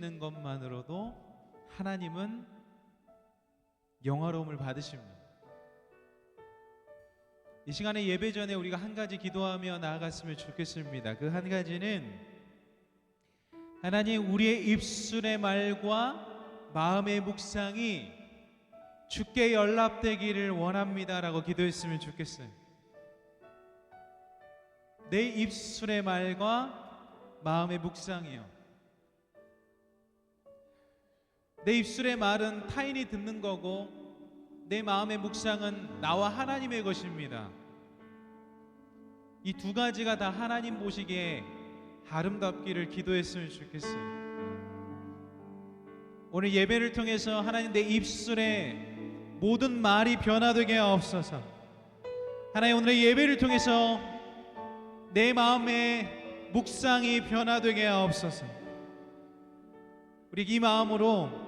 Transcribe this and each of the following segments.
계시는 것만으로도 하나님은 영화로움을 받으십니다. 이 시간에 예배 전에 우리가 한 가지 기도하며 나아갔으면 좋겠습니다. 그 한 가지는 하나님, 우리의 입술의 말과 마음의 묵상이 주께 연락되기를 원합니다라고 기도했으면 좋겠어요. 내 입술의 말과 마음의 묵상이요. 내 입술의 말은 타인이 듣는 거고 내 마음의 묵상은 나와 하나님의 것입니다. 이 두 가지가 다 하나님 보시기에 아름답기를 기도했으면 좋겠어요. 오늘 예배를 통해서 하나님, 내 입술의 모든 말이 변화되게 하옵소서. 하나님, 오늘의 예배를 통해서 내 마음의 묵상이 변화되게 하옵소서. 우리 이 마음으로,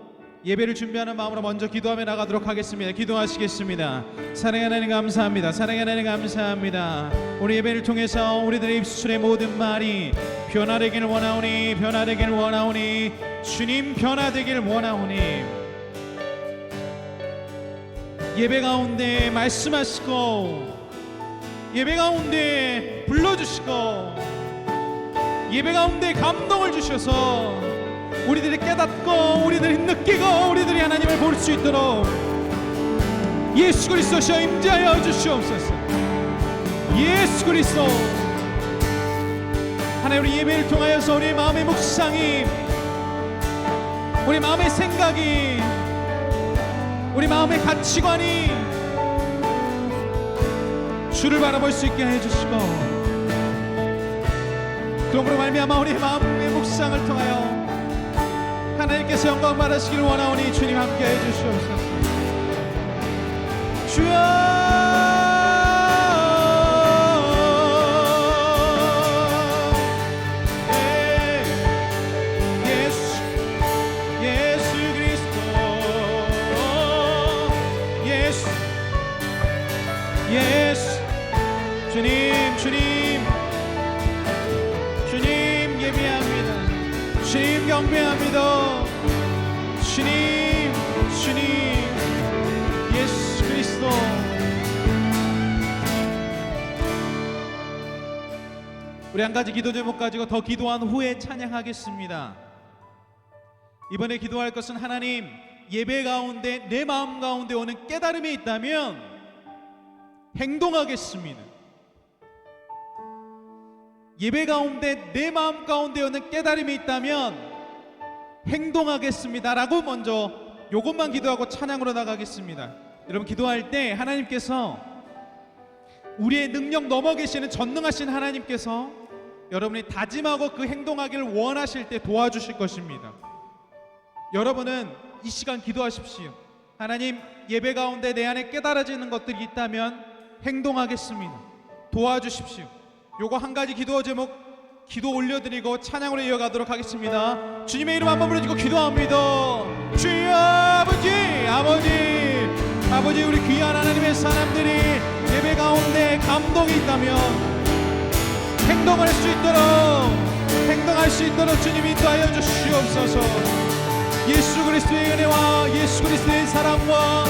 예배를 준비하는 마음으로 먼저 기도하며 나가도록 하겠습니다. 기도하시겠습니다. 사랑하는 하나님 감사합니다. 사랑하는 하나님 감사합니다. 우리 예배를 통해서 우리들의 입술의 모든 말이 변화되기를 원하오니, 변화되기를 원하오니, 주님 변화되기를 원하오니, 예배 가운데 말씀하시고, 예배 가운데 불러주시고, 예배 가운데 감동을 주셔서 우리들이 깨닫고, 우리들이 느끼고, 우리들이 하나님을 볼 수 있도록 예수 그리스도시여 임재하여 주시옵소서. 예수 그리스도, 하나님, 우리 예배를 통하여서 우리 마음의 묵상이, 우리 마음의 생각이, 우리 마음의 가치관이 주를 바라볼 수 있게 해주시고, 그러므로 말미암아 우리 마음의 묵상을 통하여 하나님께서 영광 받으시기를 원하오니 주님 함께 해주시옵소서. 주여, 예수, 주님, 주님, 주님 예배합니다. 주님 경배합니다. 주님, 주님, 예수 그리스도. 우리 한 가지 기도 제목 가지고 더 기도한 후에 찬양하겠습니다. 이번에 기도할 것은, 하나님, 예배 가운데 내 마음 가운데 오는 깨달음이 있다면 행동하겠습니다. 예배 가운데 내 마음 가운데 오는 깨달음이 있다면 행동하겠습니다 라고 먼저 요것만 기도하고 찬양으로 나가겠습니다. 여러분, 기도할 때 하나님께서, 우리의 능력 넘어 계시는 전능하신 하나님께서 여러분이 다짐하고 그 행동하기를 원하실 때 도와주실 것입니다. 여러분은 이 시간 기도하십시오. 하나님, 예배 가운데 내 안에 깨달아지는 것들이 있다면 행동하겠습니다. 도와주십시오. 요거 한 가지 기도 제목 기도 올려드리고 찬양으로 이어가도록 하겠습니다. 주님의 이름 한번 부르짖고 기도합니다. 주여, 아버지, 아버지, 아버지, 우리 귀한 하나님의 사람들이 예배 가운데 감동이 있다면 행동할 수 있도록, 행동할 수 있도록 주님 인도하여 주시옵소서. 예수 그리스도의 은혜와 예수 그리스도의 사랑과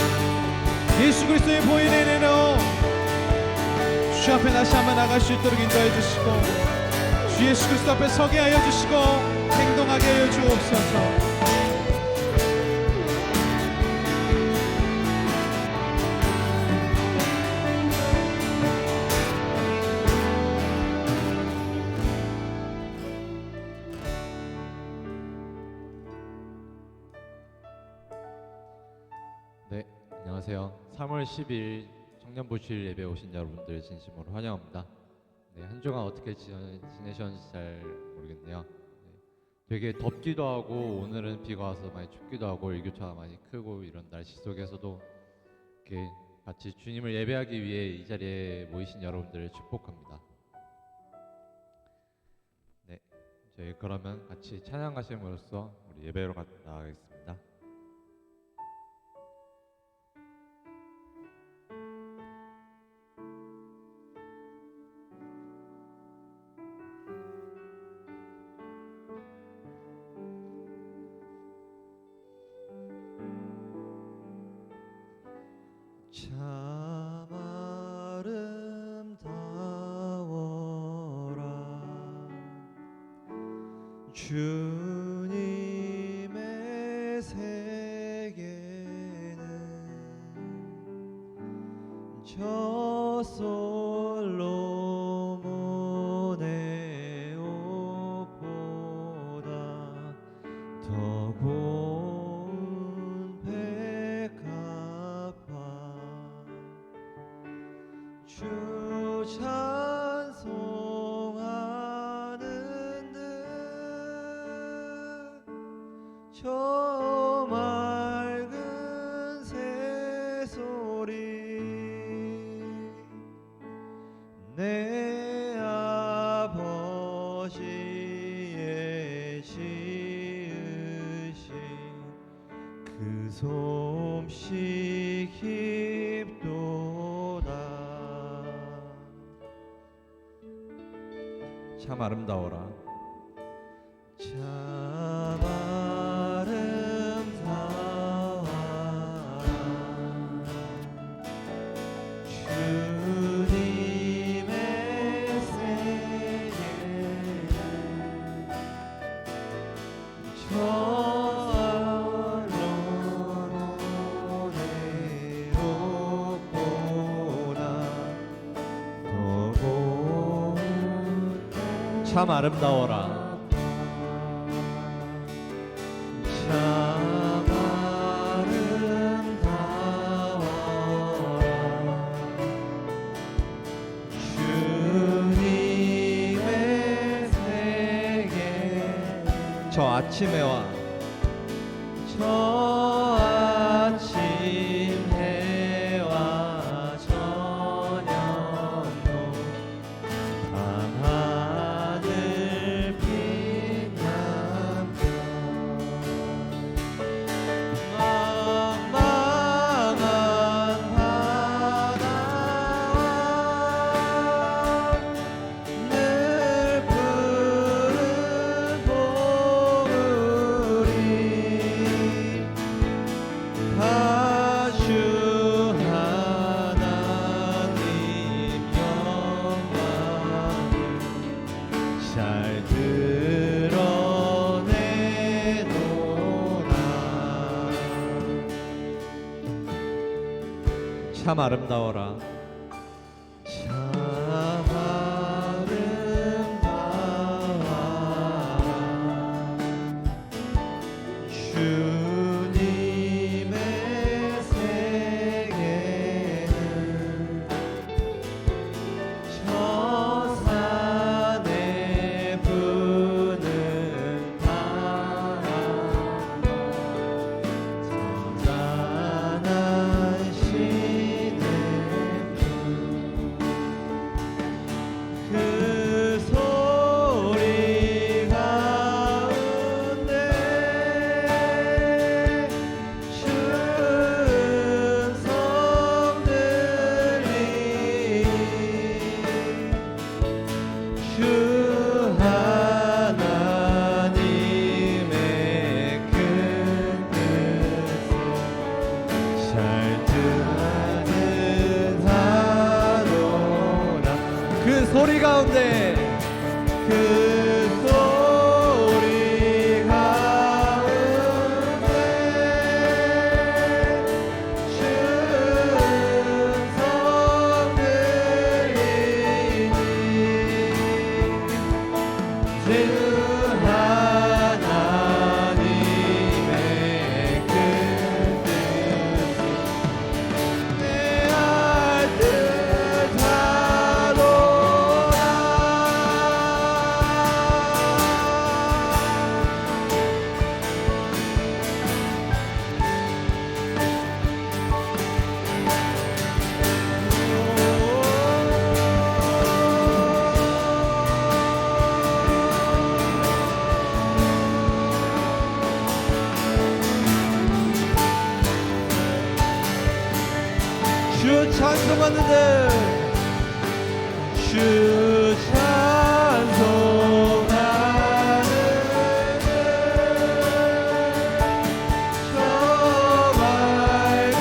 예수 그리스도의 보혈의 은혜로 주 앞에 다시 한번 나갈 수 있도록 인도해 주시고, 주 예수 그리스도 앞에 서게 하여 주시고 행동하게 하여 주옵소서. 네, 안녕하세요. 3월 10일 청년부실 예배 오신 여러분들 진심으로 환영합니다. 네, 한 주간 어떻게 지내셨는지 잘 모르겠네요. 네, 되게 덥기도 하고 오늘은 비가 와서 많이 춥기도 하고 일교차가 많이 크고 이런 날씨 속에서도 이렇게 같이 주님을 예배하기 위해 이 자리에 모이신 여러분들을 축복합니다. 네, 저희 그러면 같이 찬양 가심으로써 우리 예배로 나가겠습니다. 참 아름다워라 주님의 세계는 저 솔로몬의 옷보다 더 고운 백합화 주 찬송하는 듯 저 맑은 새소리 내 아버지의 지으신 그 솜씨 깊도다. 참 아름다워라 참 아름다워라 주님의 세계 저 솔로몬의 옷보다 더 고운 참 아름다워라 참 아름다워라 주님의 세계 저 아침에와 저 아침 해와 저녁도 밤하늘 빛난 별 망망한 바다와 늘 푸른 봉우리 가주 하나님 영광을 잘 드러내노라 참 아름다워라 참 아름다워라 주님의 세계는 저 산에 부는 바람과 잔잔한 시냇물 그 소리 가운데 춘성 들리니 주 하나님의 큰 뜻을 잘 듣는하노라 그 소리 가운데 그 소리 가운데 춘성 들리니 주 하나님의 그 뜻을 내 알 주 찬송하는데 주 찬송하는데 저 맑은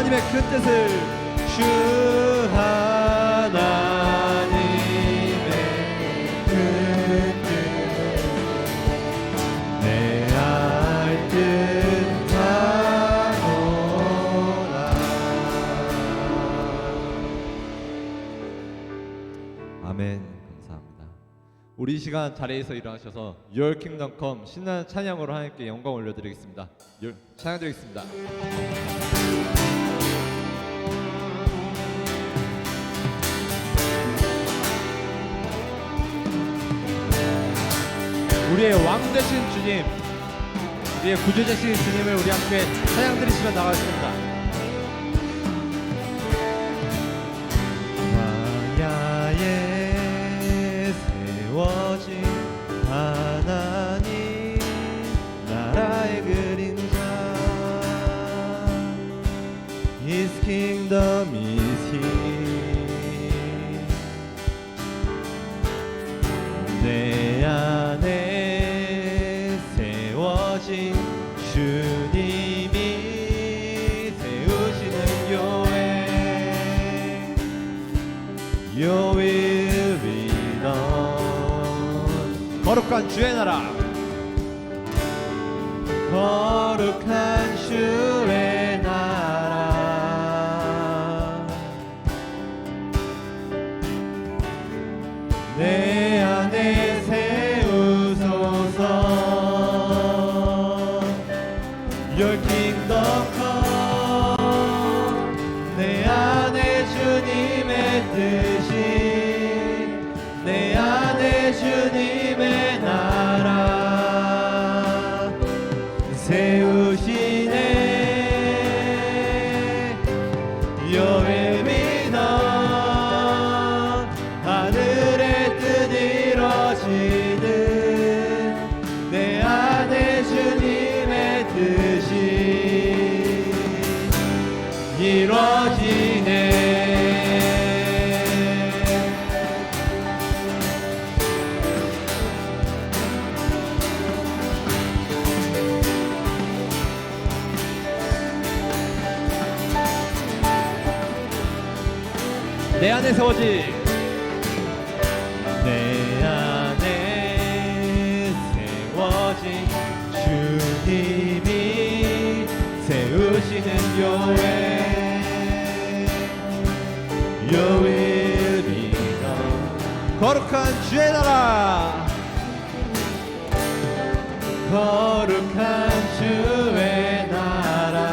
하나님의 큰 뜻을 주 하나님의 큰 뜻 내 알 듯하노라. 아멘. 감사합니다. 우리 이 시간 자리에서 일어나셔서 Your Kingdom Come 신나는 찬양으로 하나님께 영광 올려드리겠습니다. 찬양드리겠습니다. 우리의 왕 되신 주님, 우리의 구주 되신 주님을 우리 함께 찬양 드리시며 나가겠습니다. 광야에 세워진 하나님 나라의 그림자 His kingdom is here. 내 안에 세워진 주님이 세우시는 교회 Your will be done. 거룩한 주의 나라, 거룩한 주의 나라 내 안에 세우소서. Your kingdom come. 내 안에 주님의 뜻이, 내 안에 주님의 나라 세우시네. Your will be done. 하늘의 뜻 이뤄지는 내 안에 주님의 뜻이 이뤄지네. 내 안에 세워진, 내 안에 세워진 주님이 세우시는 교회 Your will be done. 거룩한 주의 나라, 거룩한 주의 나라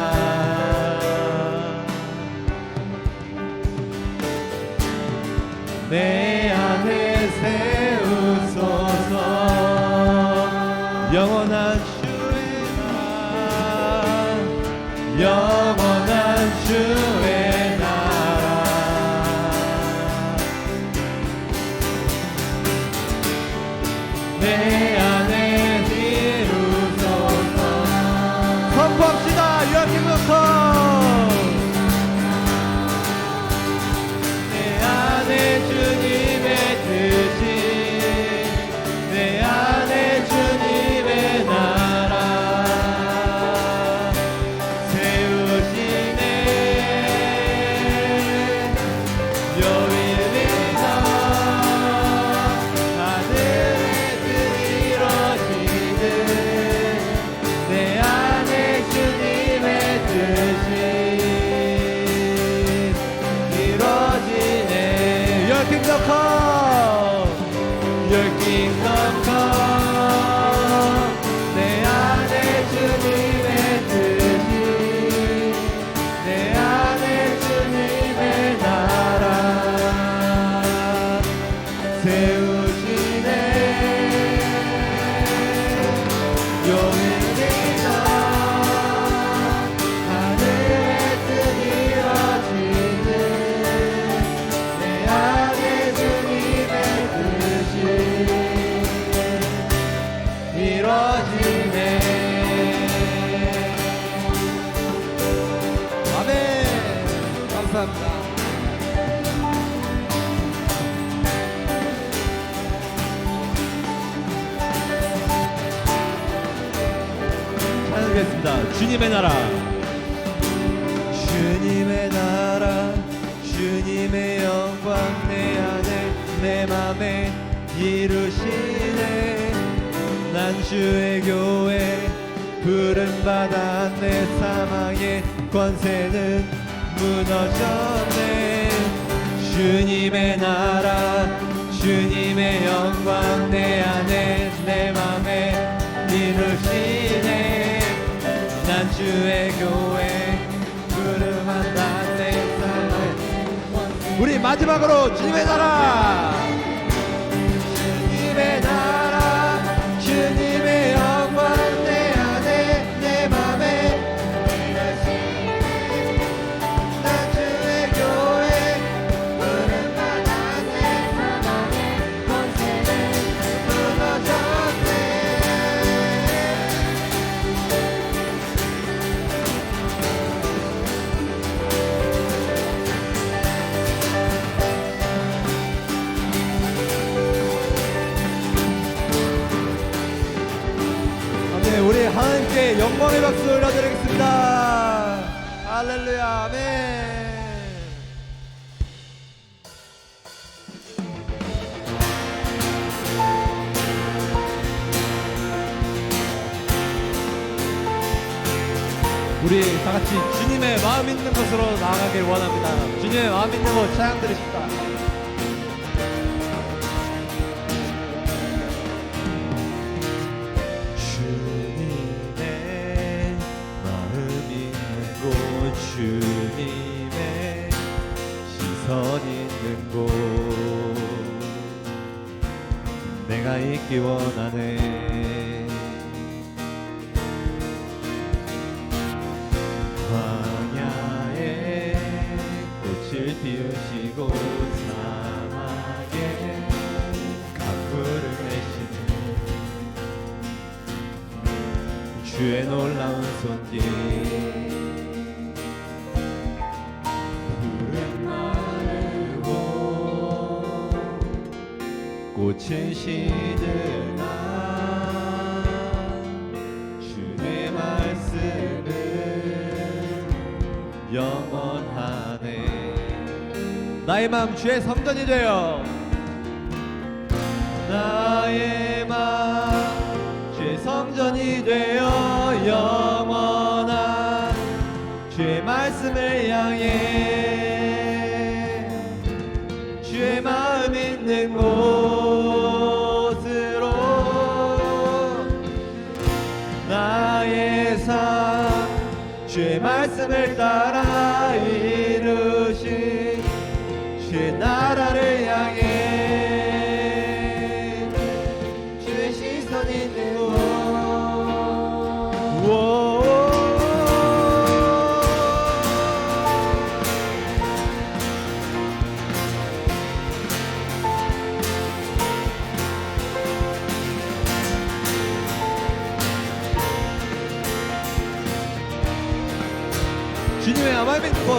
내 안에 세우소서. 영원한 주의 나라, 영원한 주의 나라 내 안에 이루소서. 선포합시다. Your kingdom come. 내 안에 주님의 뜻이, 내 안에 주님의 나라 세우시네. Your will be done. 하늘의 뜻 이뤄지는 내 안에 주님의 뜻이 이뤄지네. Your kingdom come. Your kingdom come. 내 안에 주님의 뜻이, 내 안에 주님의 나라 세우시네. Your will be done. 하늘의 뜻 이뤄지는 내 안에 주님의 뜻이 이뤄지네. 아멘. 감사합니다. 찬양하겠습니다. 주님의 나라, 주님의 나라 주님의 영광 내 안에 내 맘에 이루시네. 난 주의 교회 부름받아 내 사망의 권세는 무너졌네. 주님의 나라 주님의 영광 내 안에 내 맘에 이루시네. 난 주의 교회 부름받아 내 사망의. 우리 마지막으로 주님의 나라 주님의 나라 주님의 영광 내 안에 내 맘에 난 주의 교회 부름받아 내 사망의 권세는 무너졌네. 네, 우리 하나님께 영광의 박수 올려드리겠습니다. 할렐루야, 아멘. 우리 다 같이 주님의 마음 있는 곳으로 나아가길 원합니다. 주님의 마음 있는 곳 찬양 드리십시다. 주님의 마음 있는 곳 주님의 시선 있는 곳 내가 있기 원하네. 광야에 꽃을 피우시고 사막에 강물을 내시는 주의 놀라운 손길 푸른 마르고 꽃은 시드나 주의 말씀은 영원하네. 나의 마음 주의 성전이 되어 나의 마음 주의 성전이 되어 영원한 주의 말씀을 향해 주의 마음 있는 곳으로 나의 삶 주의 말씀을 따라 이루신 주의 나라를 향해 주의 시선 있는 곳. 주님의 마음 있는 곳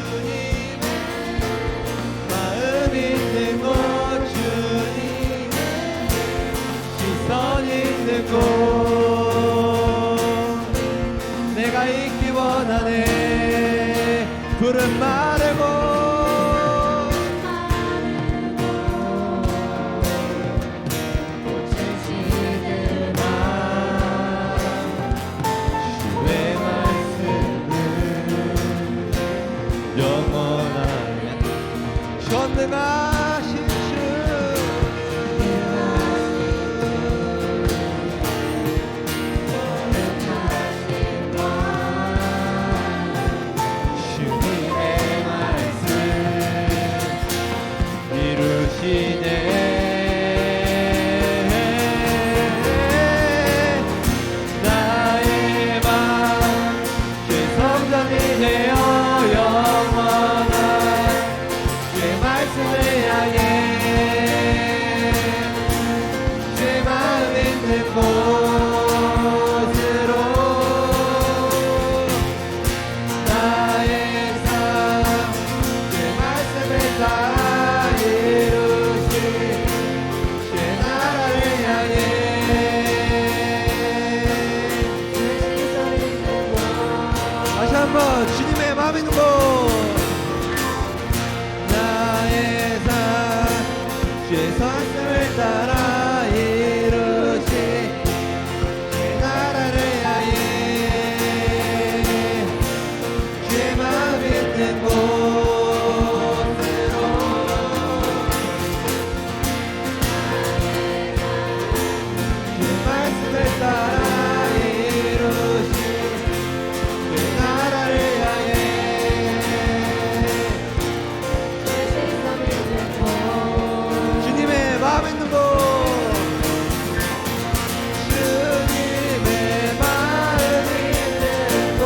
주님의 마음 있는 곳 주님의 시선 있는 곳 내가 있기 원하네. 푸른 마르고 주의 말씀 주의 선씀을 따라 이루시 주의 나라를 향해 주의 마음 있는 곳으로 주의 말씀을 따라 이루시 주의 나라를 향해 주님의 마음 있는 곳 주님의 마음 있는 곳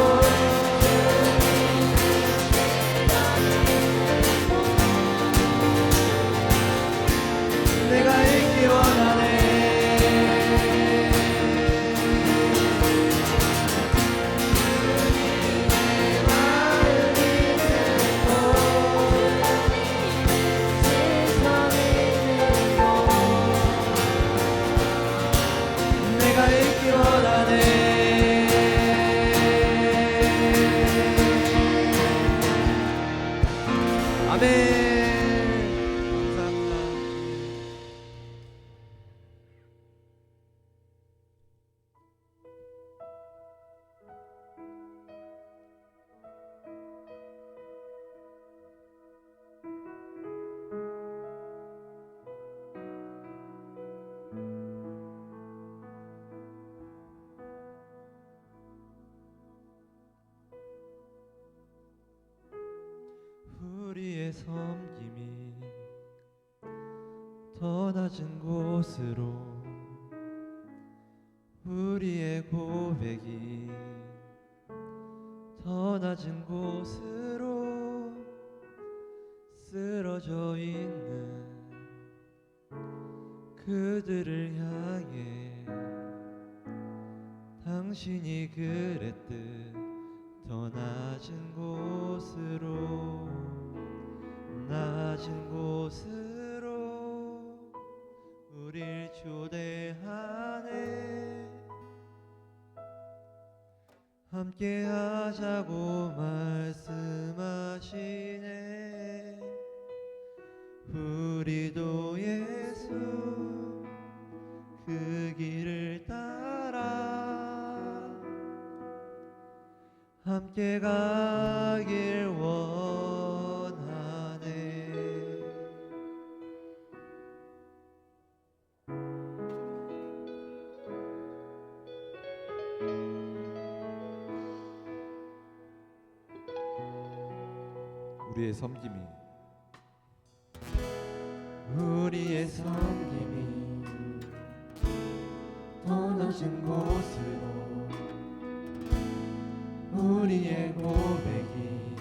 내가 있기 원하네 내가 있기 원하네 아멘 감사합니다. 우리의 섬김이 더 낮은 곳으로 우리의 고백이 더 낮은 곳으로 쓰러져 있는 그들을 향해 당신이 그랬듯 더 낮은 곳으로 낮은 곳으로 우릴 초대하네 함께 하자고 말씀하시네 우리도 예수 그 길을 따라 함께 가길 원하네 우리의 섬김이 우리의 섬김이 더 낮은 곳으로 우리의 고백이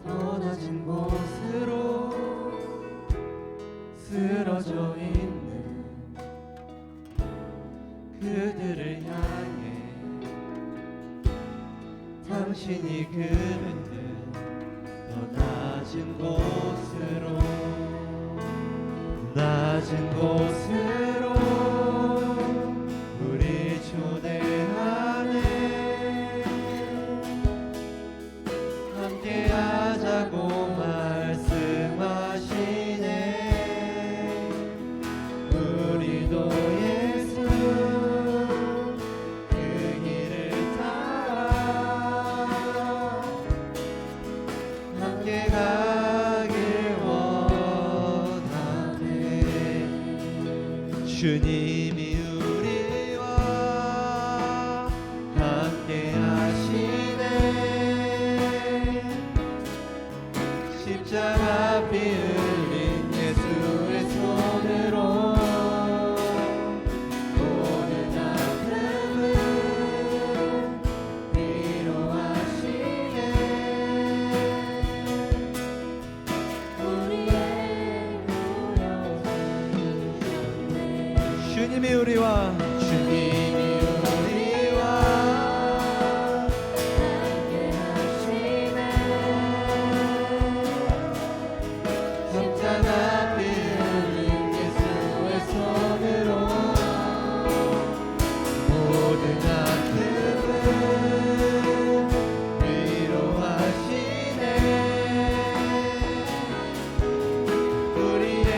더 낮은 곳으로 쓰러져 있는 그들을 향해 당신이 그는 더 낮은 곳으로 낮은 곳으로 우리 초대하네 함께 하자고 말씀하시네 우리도 예수 그 길을 따라 함께 가길 원하네 주님이 우리와 함께 하시네 십자가 피 흘린 예수의 손으로 모든 아픔을 위로하시네 주님이 우리와 함께 하시네 십자가 피 흘린 예수의 손으로 모든 아픔을 위로하시네 우리의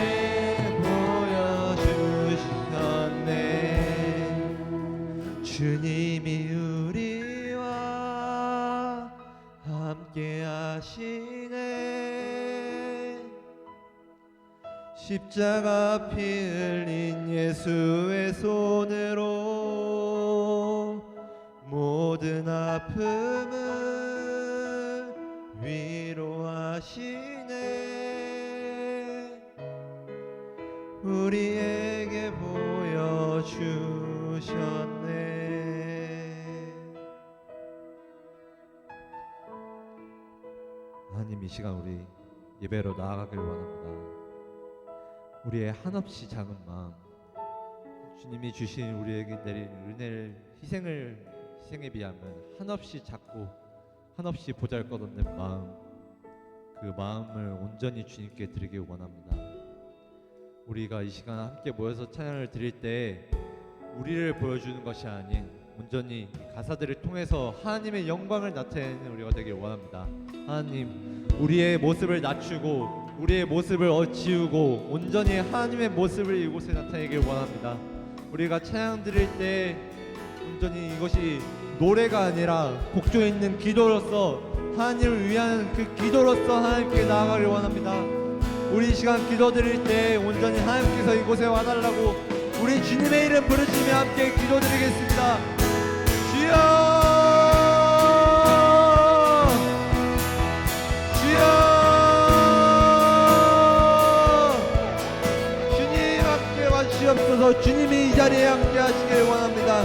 십자가 피 흘린 예수의 손으로 모든 아픔을 위로하시네. 우리에게 보여주셨네. 하나님, 이 시간 우리 예배로 나아가길 원합니다. 우리의 한없이 작은 마음, 주님이 주신 우리에게 내린 은혜를 희생에 비하면 한없이 작고 한없이 보잘것없는 마음, 그 마음을 온전히 주님께 드리길 원합니다. 우리가 이 시간 함께 모여서 찬양을 드릴 때 우리를 보여주는 것이 아닌 온전히 가사들을 통해서 하나님의 영광을 나타내는 우리가 되길 원합니다. 하나님, 우리의 모습을 낮추고 우리의 모습을 지우고 온전히 하나님의 모습을 이곳에 나타내길 원합니다. 우리가 찬양 드릴 때 온전히 이것이 노래가 아니라 곡조에 있는 기도로서 하나님을 위한 그 기도로서 하나님께 나아가길 원합니다. 우리 이 시간 기도 드릴 때 온전히 하나님께서 이곳에 와달라고 우리 주님의 이름 부르시며 함께 기도드리겠습니다. 주여, 주여, 주님 함께 와주시옵소서. 주님이 이 자리에 함께 하시길 원합니다.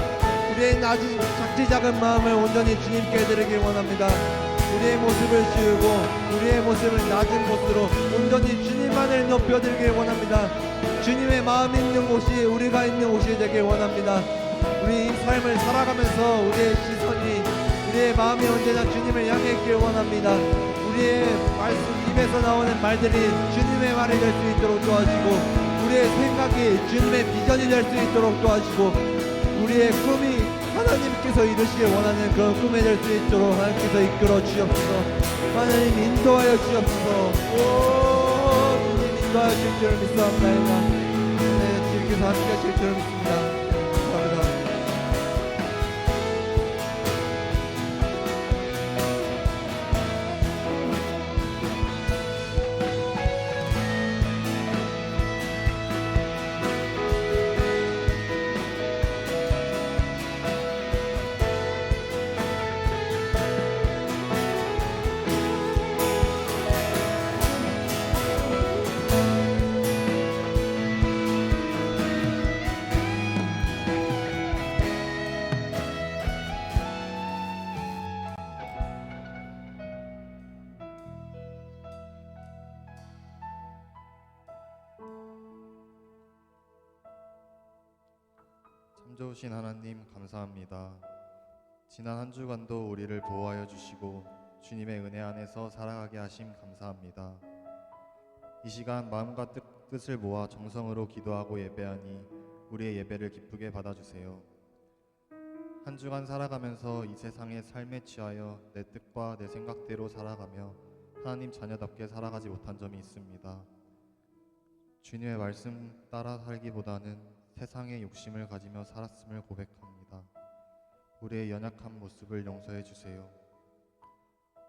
우리의 낮은 작지 작은 마음을 온전히 주님께 드리길 원합니다. 우리의 모습을 지우고 우리의 모습을 낮은 곳으로 온전히 주님만을 높여드리길 원합니다. 주님의 마음이 있는 곳이 우리가 있는 곳이 되길 원합니다. 우리 이 삶을 살아가면서 우리의 시선이 우리의 마음이 언제나 주님을 향해 있길 원합니다. 우리의 말씀 입에서 나오는 말들이 주님의 말이 될 수 있도록 도와주시고 우리의 생각이 주님의 비전이 될 수 있도록 도와주시고 우리의 꿈이 하나님께서 이루시길 원하는 그런 꿈이 될 수 있도록 하나님께서 이끌어 주시옵소서. 하나님 인도하여 주시옵소서. 주님 인도하여 주실 줄을 믿사옵나이다. 네, 주님께서 함께 하실 줄을 믿습니다. 감사합니다. 참 좋으신 하나님 감사합니다. 지난 한 주간도 우리를 보호하여 주시고 주님의 은혜 안에서 살아가게 하심 감사합니다. 이 시간 마음과 뜻을 모아 정성으로 기도하고 예배하니 우리의 예배를 기쁘게 받아주세요. 한 주간 살아가면서 이 세상의 삶에 취하여 내 뜻과 내 생각대로 살아가며 하나님 자녀답게 살아가지 못한 점이 있습니다. 주님의 말씀 따라 살기보다는 세상의 욕심을 가지며 살았음을 고백합니다. 우리의 연약한 모습을 용서해 주세요.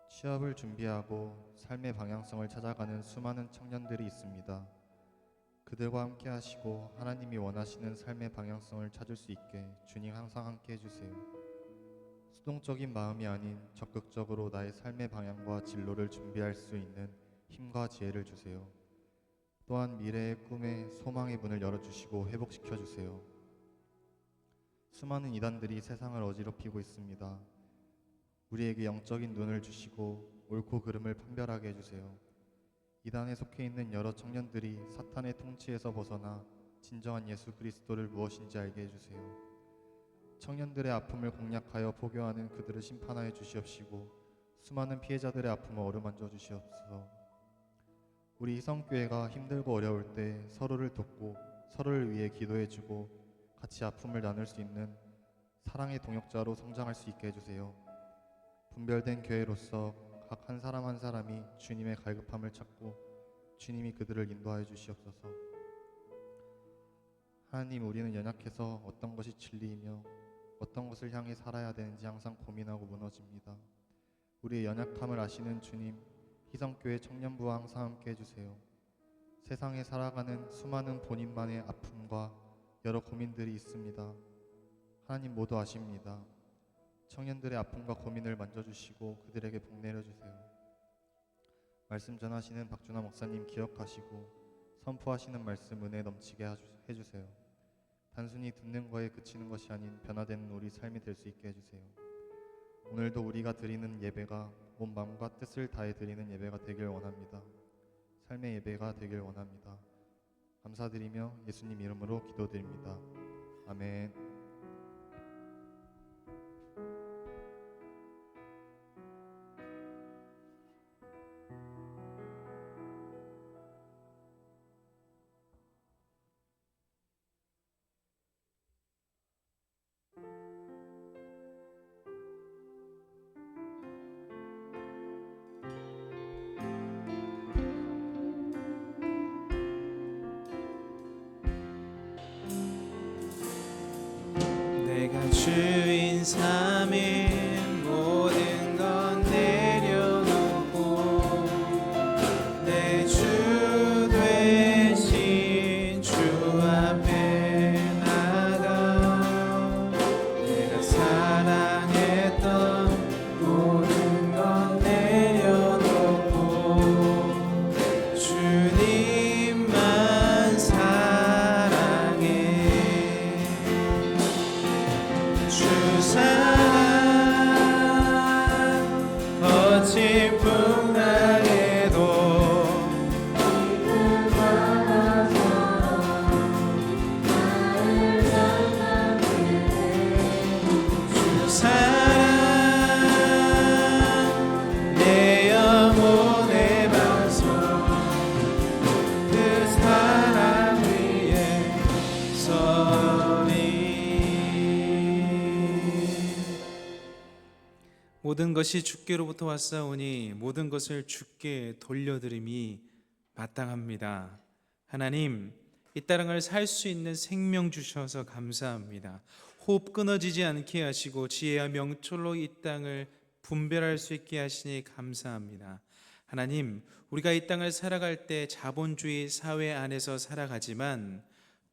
취업을 준비하고 삶의 방향성을 찾아가는 수많은 청년들이 있습니다. 그들과 함께 하시고 하나님이 원하시는 삶의 방향성을 찾을 수 있게 주님 항상 함께 해주세요. 수동적인 마음이 아닌 적극적으로 나의 삶의 방향과 진로를 준비할 수 있는 힘과 지혜를 주세요. 또한 미래의 꿈에 소망의 문을 열어주시고 회복시켜주세요. 수많은 이단들이 세상을 어지럽히고 있습니다. 우리에게 영적인 눈을 주시고 옳고 그름을 판별하게 해주세요. 이단에 속해 있는 여러 청년들이 사탄의 통치에서 벗어나 진정한 예수 그리스도를 무엇인지 알게 해주세요. 청년들의 아픔을 공략하여 포교하는 그들을 심판하여 주시옵시고 수많은 피해자들의 아픔을 어루만져 주시옵소서. 우리 희성교회가 힘들고 어려울 때 서로를 돕고 서로를 위해 기도해주고 같이 아픔을 나눌 수 있는 사랑의 동역자로 성장할 수 있게 해주세요. 분별된 교회로서 각 한 사람 한 사람이 주님의 갈급함을 찾고 주님이 그들을 인도하여 주시옵소서. 하나님, 우리는 연약해서 어떤 것이 진리이며 어떤 것을 향해 살아야 되는지 항상 고민하고 무너집니다. 우리의 연약함을 아시는 주님, 희성교회 청년부와 항상 함께 해주세요. 세상에 살아가는 수많은 본인만의 아픔과 여러 고민들이 있습니다. 하나님 모두 아십니다. 청년들의 아픔과 고민을 만져주시고 그들에게 복 내려주세요. 말씀 전하시는 박준하 목사님 기억하시고 선포하시는 말씀 은혜 넘치게 해주세요. 단순히 듣는 거에 그치는 것이 아닌 변화되는 우리 삶이 될 수 있게 해주세요. 오늘도 우리가 드리는 예배가 온 마음과 뜻을 다해 드리는 예배가 되길 원합니다. 삶의 예배가 되길 원합니다. 감사드리며 예수님 이름으로 기도드립니다. 아멘. 내가 주인 삼인 모든 건 내려놓고 내 주 되신 주 앞에 나가 내가 사랑했던 모든 건 내려놓고 주님만 사랑해 주 사랑 거친 풍랑에도 주 사랑 내 영혼의 방송 그 사랑 위에 서리 모든 것이 주께로부터 왔사오니 모든 것을 주께 돌려드림이 마땅합니다. 하나님, 이 땅을 살 수 있는 생명 주셔서 감사합니다. 호흡 끊어지지 않게 하시고 지혜와 명철로 이 땅을 분별할 수 있게 하시니 감사합니다. 하나님, 우리가 이 땅을 살아갈 때 자본주의 사회 안에서 살아가지만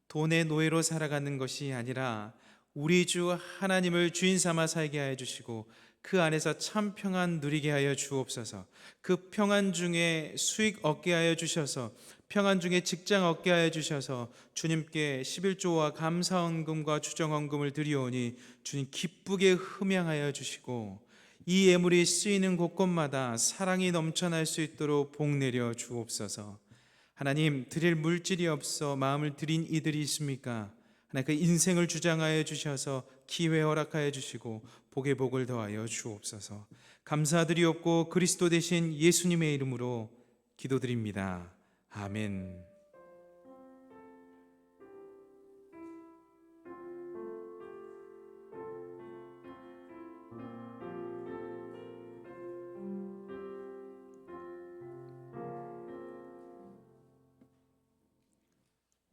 돈의 노예로 살아가는 것이 아니라 우리 주 하나님을 주인 삼아 살게 하여 주시고 그 안에서 참 평안 누리게 하여 주옵소서. 그 평안 중에 수익 얻게 하여 주셔서 평안 중에 직장 얻게 하여 주셔서 주님께 11조와 감사헌금과 추정헌금을 드리오니 주님 기쁘게 흠양하여 주시고 이 예물이 쓰이는 곳곳마다 사랑이 넘쳐날 수 있도록 복 내려 주옵소서. 하나님, 드릴 물질이 없어 마음을 드린 이들이 있습니까? 하나님, 그 인생을 주장하여 주셔서 기회 허락하여 주시고 복의 복을 더하여 주옵소서. 감사드리옵고 그리스도 되신 예수님의 이름으로 기도드립니다. 아멘.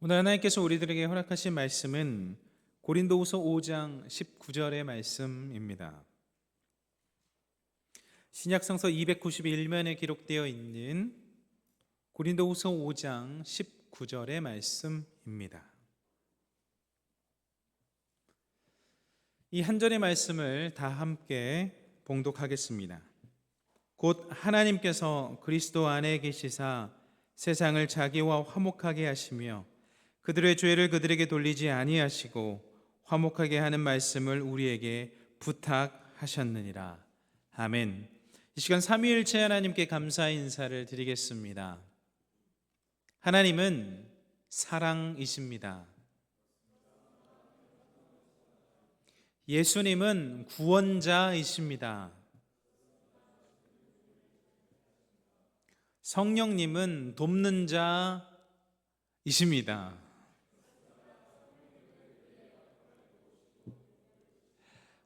오늘 하나님께서 우리들에게 허락하신 말씀은 고린도후서 5장 19절의 말씀입니다. 신약성서 291면에 기록되어 있는 고린도후서 5장 19절의 말씀입니다. 이 한 절의 말씀을 다 함께 봉독하겠습니다. 곧 하나님께서 그리스도 안에 계시사 세상을 자기와 화목하게 하시며 그들의 죄를 그들에게 돌리지 아니하시고 화목하게 하는 말씀을 우리에게 부탁하셨느니라. 아멘. 이 시간 삼위일체 하나님께 감사 인사를 드리겠습니다. 하나님은 사랑이십니다. 예수님은 구원자이십니다. 성령님은 돕는 자이십니다.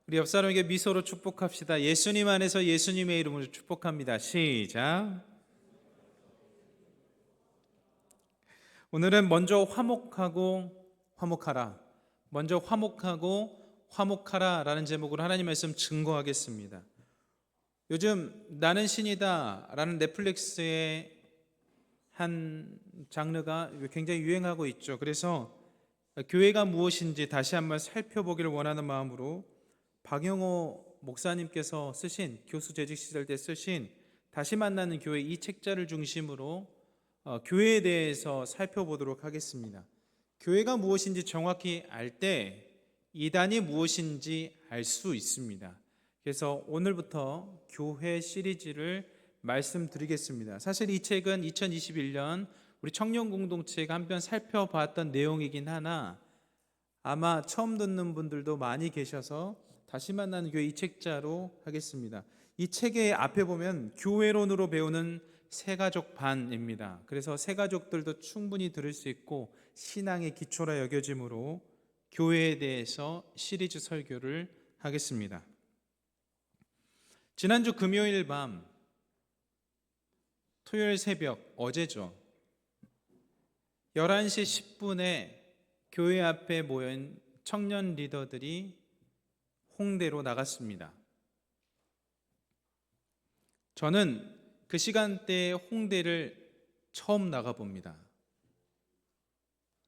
우리 옆 사람에게 미소로 축복합시다. 예수님 안에서 예수님의 이름으로 축복합니다. 시작. 오늘은 먼저 화목하고 화목하라, 먼저 화목하고 화목하라 라는 제목으로 하나님 말씀 증거하겠습니다. 요즘 나는 신이다 라는 넷플릭스의 한 장르가 굉장히 유행하고 있죠. 그래서 교회가 무엇인지 다시 한번 살펴보기를 원하는 마음으로 박영호 목사님께서 쓰신, 교수 재직 시절 때 쓰신 다시 만나는 교회 이 책자를 중심으로 교회에 대해서 살펴보도록 하겠습니다. 교회가 무엇인지 정확히 알 때 이단이 무엇인지 알 수 있습니다. 그래서 오늘부터 교회 시리즈를 말씀드리겠습니다. 사실 이 책은 2021년 우리 청년 공동체가 한편 살펴봤던 내용이긴 하나 아마 처음 듣는 분들도 많이 계셔서 다시 만나는 교회 이 책자로 하겠습니다. 이 책의 앞에 보면 교회론으로 배우는 새가족반입니다. 그래서 새가족들도 충분히 들을 수 있고 신앙의 기초라 여겨지므로 교회에 대해서 시리즈 설교를 하겠습니다. 지난주 금요일 밤, 토요일 새벽, 어제죠. 11시 10분에 교회 앞에 모인 청년 리더들이 홍대로 나갔습니다. 저는 그 시간대에 홍대를 처음 나가봅니다.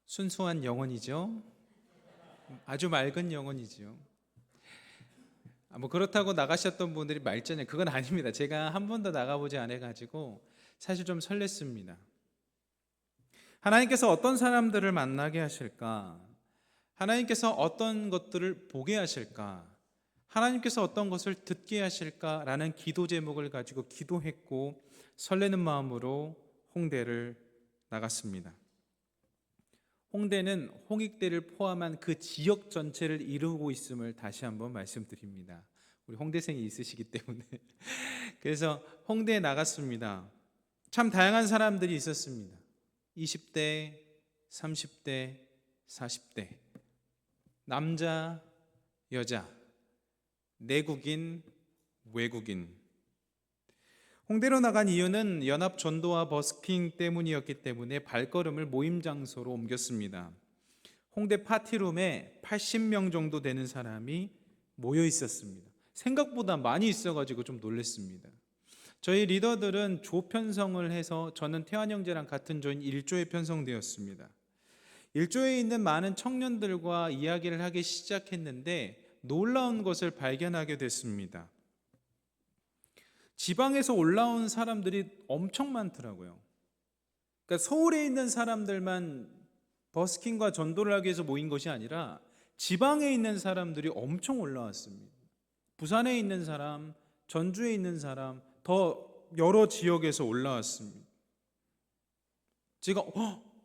순수한 영혼이죠. 아주 맑은 영혼이죠. 뭐 그렇다고 나가셨던 분들이 말잖아요. 그건 아닙니다. 제가 한 번도 나가보지 않아가지고 사실 좀 설렜습니다. 하나님께서 어떤 사람들을 만나게 하실까? 하나님께서 어떤 것들을 보게 하실까? 하나님께서 어떤 것을 듣게 하실까라는 기도 제목을 가지고 기도했고 설레는 마음으로 홍대를 나갔습니다. 홍대는 홍익대를 포함한 그 지역 전체를 이루고 있음을 다시 한번 말씀드립니다. 우리 홍대생이 있으시기 때문에 그래서 홍대에 나갔습니다. 참 다양한 사람들이 있었습니다. 20대, 30대, 40대, 남자, 여자, 내국인, 외국인. 홍대로 나간 이유는 연합 전도와 버스킹 때문이었기 때문에 발걸음을 모임 장소로 옮겼습니다. 홍대 파티룸에 80명 정도 되는 사람이 모여 있었습니다. 생각보다 많이 있어가지고 좀 놀랐습니다. 저희 리더들은 조 편성을 해서 저는 태환 형제랑 같은 조인 1조에 편성되었습니다. 1조에 있는 많은 청년들과 이야기를 하기 시작했는데 놀라운 것을 발견하게 됐습니다. 지방에서 올라온 사람들이 엄청 많더라고요. 그러니까 서울에 있는 사람들만 버스킹과 전도를 하기 위해서 모인 것이 아니라 지방에 있는 사람들이 엄청 올라왔습니다. 부산에 있는 사람, 전주에 있는 사람, 더 여러 지역에서 올라왔습니다. 제가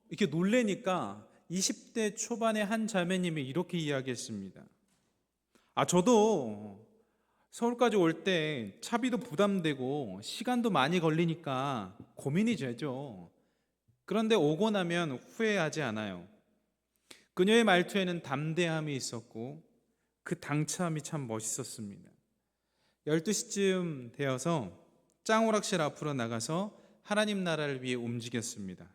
이렇게 놀래니까 20대 초반의 한 자매님이 이렇게 이야기했습니다. 저도 서울까지 올 때 차비도 부담되고 시간도 많이 걸리니까 고민이 되죠. 그런데 오고 나면 후회하지 않아요. 그녀의 말투에는 담대함이 있었고 그 당차함이 참 멋있었습니다. 12시쯤 되어서 짱오락실 앞으로 나가서 하나님 나라를 위해 움직였습니다.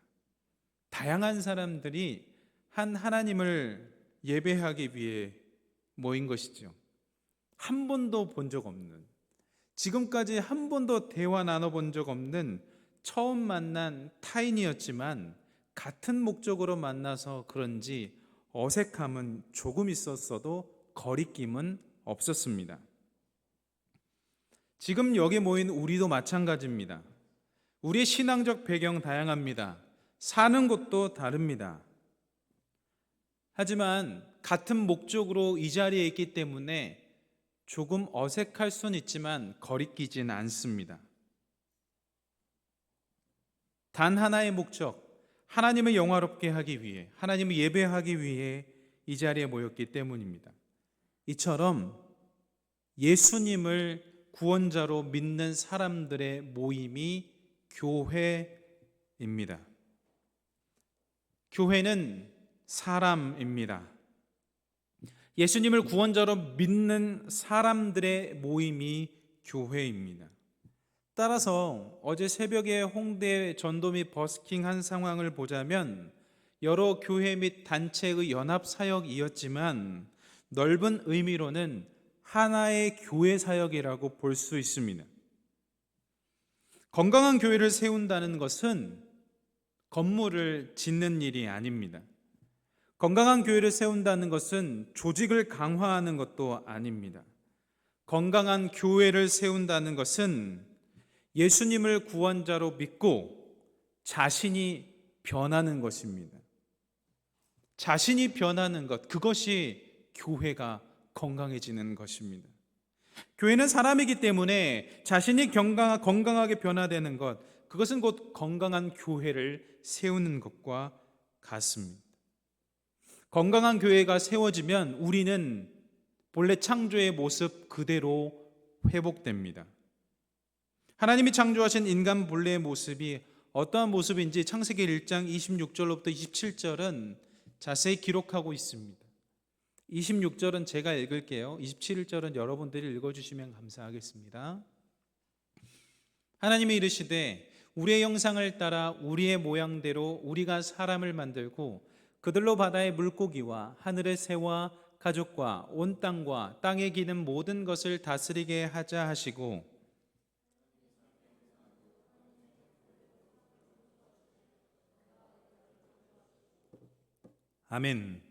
다양한 사람들이 한 하나님을 예배하기 위해 모인 것이죠. 한 번도 본 적 없는, 지금까지 한 번도 대화 나눠본 적 없는 처음 만난 타인이었지만 같은 목적으로 만나서 그런지 어색함은 조금 있었어도 거리낌은 없었습니다. 지금 여기 모인 우리도 마찬가지입니다. 우리의 신앙적 배경 다양합니다. 사는 곳도 다릅니다. 하지만 같은 목적으로 이 자리에 있기 때문에 조금 어색할 수는 있지만 거리끼진 않습니다. 단 하나의 목적, 하나님을 영화롭게 하기 위해, 하나님을 예배하기 위해 이 자리에 모였기 때문입니다. 이처럼 예수님을 구원자로 믿는 사람들의 모임이 교회입니다. 교회는 사람입니다. 예수님을 구원자로 믿는 사람들의 모임이 교회입니다. 따라서 어제 새벽에 홍대 전도 및 버스킹 한 상황을 보자면 여러 교회 및 단체의 연합 사역이었지만 넓은 의미로는 하나의 교회 사역이라고 볼 수 있습니다. 건강한 교회를 세운다는 것은 건물을 짓는 일이 아닙니다. 건강한 교회를 세운다는 것은 조직을 강화하는 것도 아닙니다. 건강한 교회를 세운다는 것은 예수님을 구원자로 믿고 자신이 변하는 것입니다. 자신이 변하는 것, 그것이 교회가 건강해지는 것입니다. 교회는 사람이기 때문에 자신이 건강하게 변화되는 것, 그것은 곧 건강한 교회를 세우는 것과 같습니다. 건강한 교회가 세워지면 우리는 본래 창조의 모습 그대로 회복됩니다. 하나님이 창조하신 인간 본래의 모습이 어떠한 모습인지 창세기 1장 26절로부터 27절은 자세히 기록하고 있습니다. 26절은 제가 읽을게요. 27절은 여러분들이 읽어주시면 감사하겠습니다. 하나님이 이르시되 우리의 형상을 따라 우리의 모양대로 우리가 사람을 만들고 그들로 바다의 물고기와 하늘의 새와 가축과 온 땅과 땅에 기는 모든 것을 다스리게 하자 하시고 아멘.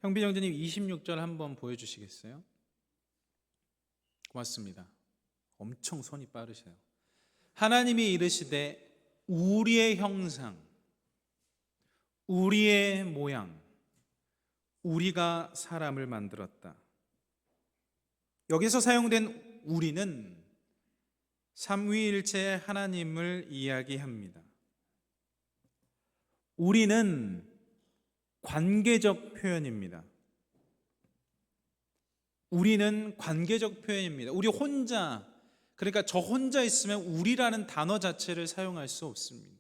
형비정주님 26절 한번 보여주시겠어요? 고맙습니다. 엄청 손이 빠르셔요. 하나님이 이르시되 우리의 형상, 우리의 모양, 우리가 사람을 만들었다. 여기서 사용된 우리는 삼위일체 하나님을 이야기합니다. 우리는 관계적 표현입니다. 우리는 관계적 표현입니다. 우리 혼자, 그러니까 저 혼자 있으면 우리라는 단어 자체를 사용할 수 없습니다.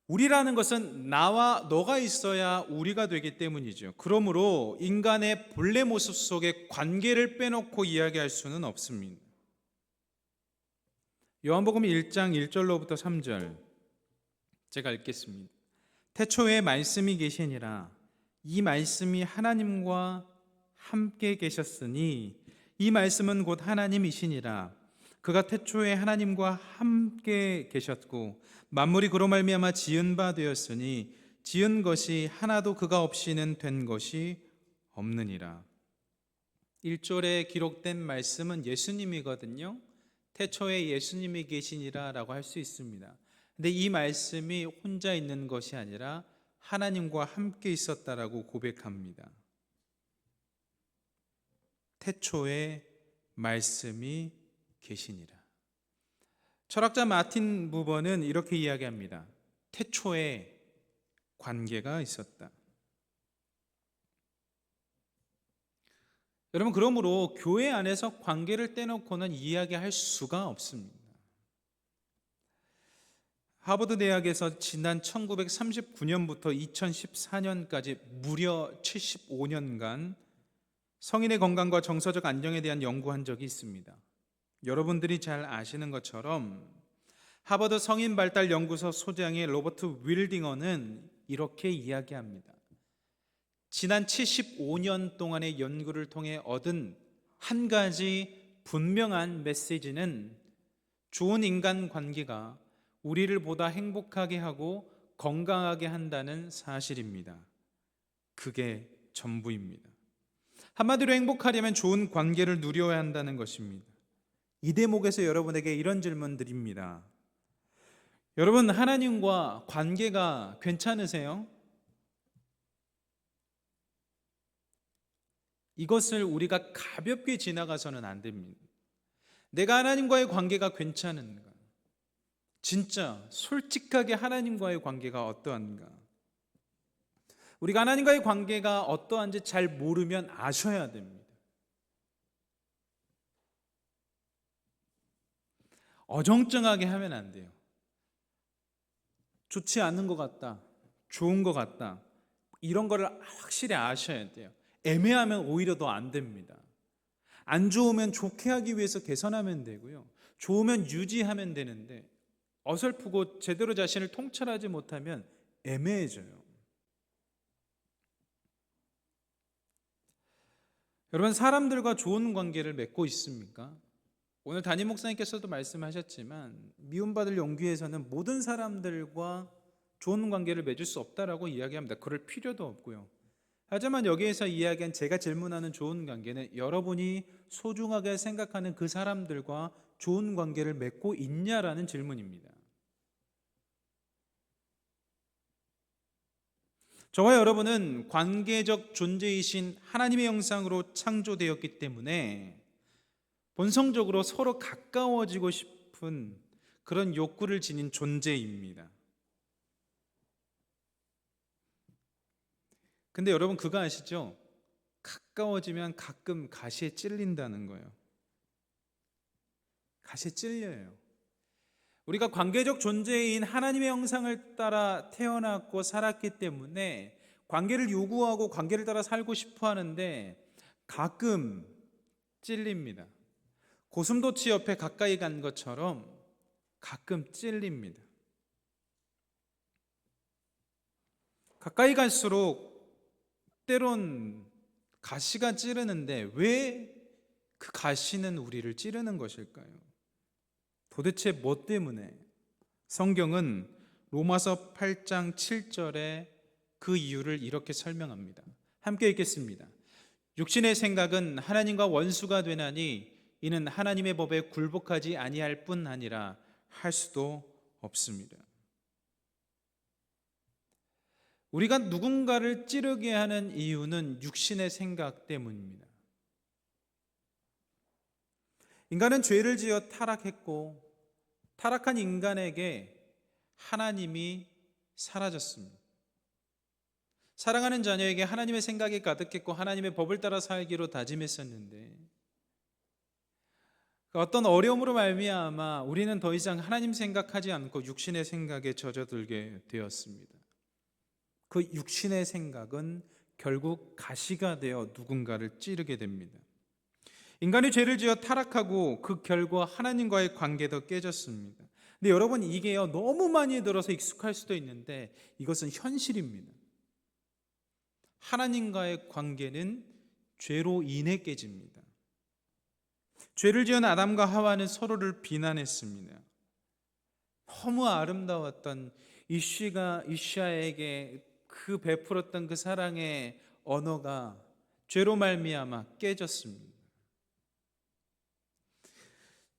우리라는 것은 나와 너가 있어야 우리가 되기 때문이죠. 그러므로 인간의 본래 모습 속에 관계를 빼놓고 이야기할 수는 없습니다. 요한복음 1장 1절로부터 3절 제가 읽겠습니다. 태초에 말씀이 계시니라. 이 말씀이 하나님과 함께 계셨으니 이 말씀은 곧 하나님이시니라. 그가 태초에 하나님과 함께 계셨고 만물이 그로 말미암아 지은 바 되었으니 지은 것이 하나도 그가 없이는 된 것이 없느니라. 1절에 기록된 말씀은 예수님이거든요. 태초에 예수님이 계시니라 라고 할 수 있습니다. 근데 이 말씀이 혼자 있는 것이 아니라 하나님과 함께 있었다라고 고백합니다. 태초에 말씀이 계시니라. 철학자 마틴 부버는 이렇게 이야기합니다. 태초에 관계가 있었다. 여러분, 그러므로 교회 안에서 관계를 떼놓고는 이야기할 수가 없습니다. 하버드 대학에서 지난 1939년부터 2014년까지 무려 75년간 성인의 건강과 정서적 안정에 대한 연구한 적이 있습니다. 여러분들이 잘 아시는 것처럼 하버드 성인 발달 연구소 소장의 로버트 윌딩어는 이렇게 이야기합니다. 지난 75년 동안의 연구를 통해 얻은 한 가지 분명한 메시지는 좋은 인간 관계가 우리를 보다 행복하게 하고 건강하게 한다는 사실입니다. 그게 전부입니다. 한마디로 행복하려면 좋은 관계를 누려야 한다는 것입니다. 이 대목에서 여러분에게 이런 질문 드립니다. 여러분, 하나님과 관계가 괜찮으세요? 이것을 우리가 가볍게 지나가서는 안 됩니다. 내가 하나님과의 관계가 괜찮은가? 진짜 솔직하게 하나님과의 관계가 어떠한가? 우리가 하나님과의 관계가 어떠한지 잘 모르면 아셔야 됩니다. 어정쩡하게 하면 안 돼요. 좋지 않은 것 같다, 좋은 것 같다, 이런 거를 확실히 아셔야 돼요. 애매하면 오히려 더 안 됩니다. 안 좋으면 좋게 하기 위해서 개선하면 되고요. 좋으면 유지하면 되는데 어설프고 제대로 자신을 통찰하지 못하면 애매해져요. 여러분, 사람들과 좋은 관계를 맺고 있습니까? 오늘 담임 목사님께서도 말씀하셨지만 미움받을 용기에서는 모든 사람들과 좋은 관계를 맺을 수 없다라고 이야기합니다. 그럴 필요도 없고요. 하지만 여기에서 이야기한 제가 질문하는 좋은 관계는 여러분이 소중하게 생각하는 그 사람들과 좋은 관계를 맺고 있냐라는 질문입니다. 저와 여러분은 관계적 존재이신 하나님의 형상으로 창조되었기 때문에 본성적으로 서로 가까워지고 싶은 그런 욕구를 지닌 존재입니다. 근데 여러분 그거 아시죠? 가까워지면 가끔 가시에 찔린다는 거예요. 가시에 찔려요. 우리가 관계적 존재인 하나님의 형상을 따라 태어났고 살았기 때문에 관계를 요구하고 관계를 따라 살고 싶어 하는데 가끔 찔립니다. 고슴도치 옆에 가까이 간 것처럼 가끔 찔립니다. 가까이 갈수록 때론 가시가 찌르는데 왜 그 가시는 우리를 찌르는 것일까요? 도대체 뭐 때문에? 성경은 로마서 8장 7절에 그 이유를 이렇게 설명합니다. 함께 읽겠습니다. 육신의 생각은 하나님과 원수가 되나니 이는 하나님의 법에 굴복하지 아니할 뿐 아니라 할 수도 없습니다. 우리가 누군가를 찌르게 하는 이유는 육신의 생각 때문입니다. 인간은 죄를 지어 타락했고 타락한 인간에게 하나님이 사라졌습니다. 사랑하는 자녀에게 하나님의 생각이 가득했고 하나님의 법을 따라 살기로 다짐했었는데 어떤 어려움으로 말미암아 우리는 더 이상 하나님 생각하지 않고 육신의 생각에 젖어들게 되었습니다. 그 육신의 생각은 결국 가시가 되어 누군가를 찌르게 됩니다. 인간이 죄를 지어 타락하고 그 결과 하나님과의 관계도 깨졌습니다. 근데 여러분 이게요 너무 많이 들어서 익숙할 수도 있는데 이것은 현실입니다. 하나님과의 관계는 죄로 인해 깨집니다. 죄를 지은 아담과 하와는 서로를 비난했습니다. 너무 아름다웠던 이샤에게 그 베풀었던 그 사랑의 언어가 죄로 말미암아 깨졌습니다.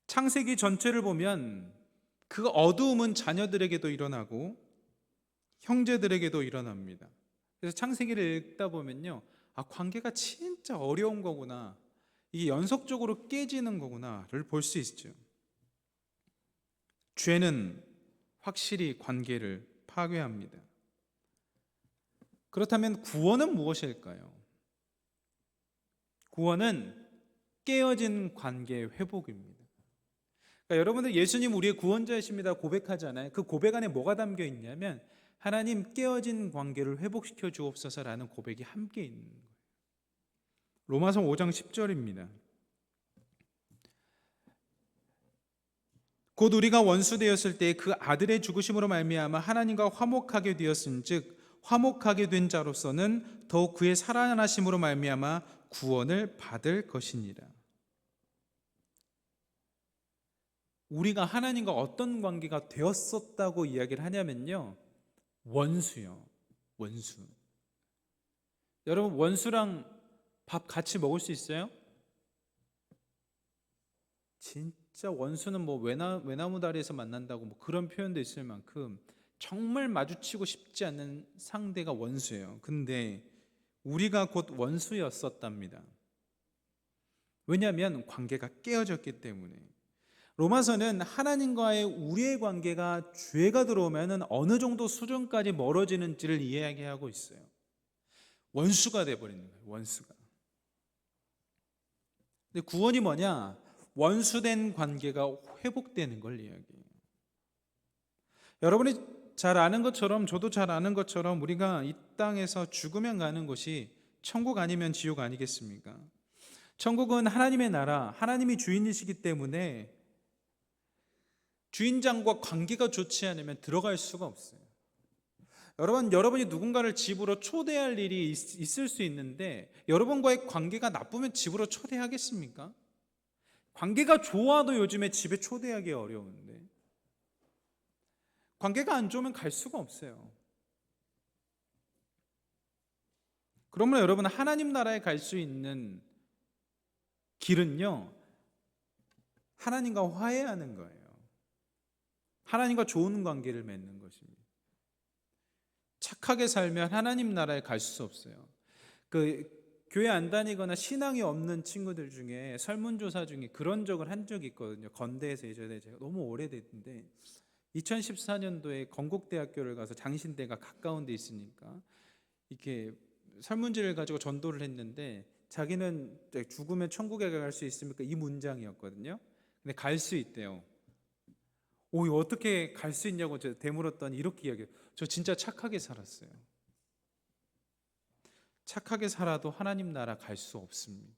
창세기 전체를 보면 그 어두움은 자녀들에게도 일어나고 형제들에게도 일어납니다. 그래서 창세기를 읽다 보면요, 관계가 진짜 어려운 거구나, 이게 연속적으로 깨지는 거구나를 볼 수 있죠. 죄는 확실히 관계를 파괴합니다. 그렇다면 구원은 무엇일까요? 구원은 깨어진 관계의 회복입니다. 그러니까 여러분들 예수님 우리의 구원자이십니다 고백하잖아요. 그 고백 안에 뭐가 담겨 있냐면 하나님 깨어진 관계를 회복시켜 주옵소서라는 고백이 함께 있는 거예요. 로마서 5장 10절입니다. 곧 우리가 원수되었을 때 그 아들의 죽으심으로 말미암아 하나님과 화목하게 되었은즉 화목하게 된 자로서는 더욱 그의 살아나심으로 말미암아 구원을 받을 것이니라. 우리가 하나님과 어떤 관계가 되었었다고 이야기를 하냐면요, 원수요. 원수. 여러분 원수랑 밥 같이 먹을 수 있어요? 진짜 원수는 뭐 외나무 다리에서 만난다고 뭐 그런 표현도 있을 만큼 정말 마주치고 싶지 않는 상대가 원수예요. 근데 우리가 곧 원수였었답니다. 왜냐하면 관계가 깨어졌기 때문에. 로마서는 하나님과의 우리의 관계가 죄가 들어오면 어느 정도 수준까지 멀어지는지를 이야기하고 있어요. 원수가 돼버리는 거예요. 원수가. 근데 구원이 뭐냐? 원수된 관계가 회복되는 걸 이야기해요. 여러분이 잘 아는 것처럼 저도 잘 아는 것처럼 우리가 이 땅에서 죽으면 가는 곳이 천국 아니면 지옥 아니겠습니까? 천국은 하나님의 나라, 하나님이 주인이시기 때문에 주인장과 관계가 좋지 않으면 들어갈 수가 없어요. 여러분이 누군가를 집으로 초대할 일이 있을 수 있는데 여러분과의 관계가 나쁘면 집으로 초대하겠습니까? 관계가 좋아도 요즘에 집에 초대하기 어려운데, 관계가 안 좋으면 갈 수가 없어요. 그러면 여러분, 하나님 나라에 갈 수 있는 길은요, 하나님과 화해하는 거예요. 하나님과 좋은 관계를 맺는 것입니다. 착하게 살면 하나님 나라에 갈 수 없어요. 교회 안 다니거나 신앙이 없는 친구들 중에 설문조사 중에 그런 적을 한 적이 있거든요. 건대에서 예전에, 제가 너무 오래됐는데 2014년도에 건국대학교를 가서 장신대가 가까운 데 있으니까 이렇게 설문지를 가지고 전도를 했는데, 자기는 죽으면 천국에 갈 수 있습니까? 이 문장이었거든요. 근데 갈 수 있대요. 오, 이거 어떻게 갈 수 있냐고 제가 되물었더니 이렇게 이야기해요. 저 진짜 착하게 살았어요. 착하게 살아도 하나님 나라 갈 수 없습니다.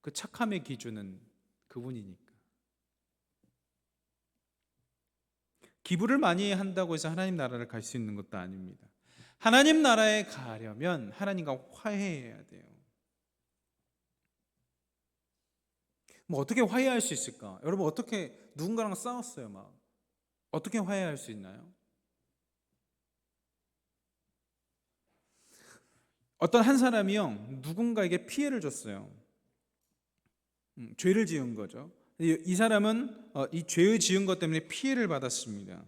그 착함의 기준은 그분이니까. 기부를 많이 한다고 해서 하나님 나라를 갈 수 있는 것도 아닙니다. 하나님 나라에 가려면 하나님과 화해해야 돼요. 뭐 어떻게 화해할 수 있을까? 여러분, 어떻게 누군가랑 싸웠어요, 막. 어떻게 화해할 수 있나요? 어떤 한 사람이요, 누군가에게 피해를 줬어요. 죄를 지은 거죠. 이 사람은 이 죄를 지은 것 때문에 피해를 받았습니다.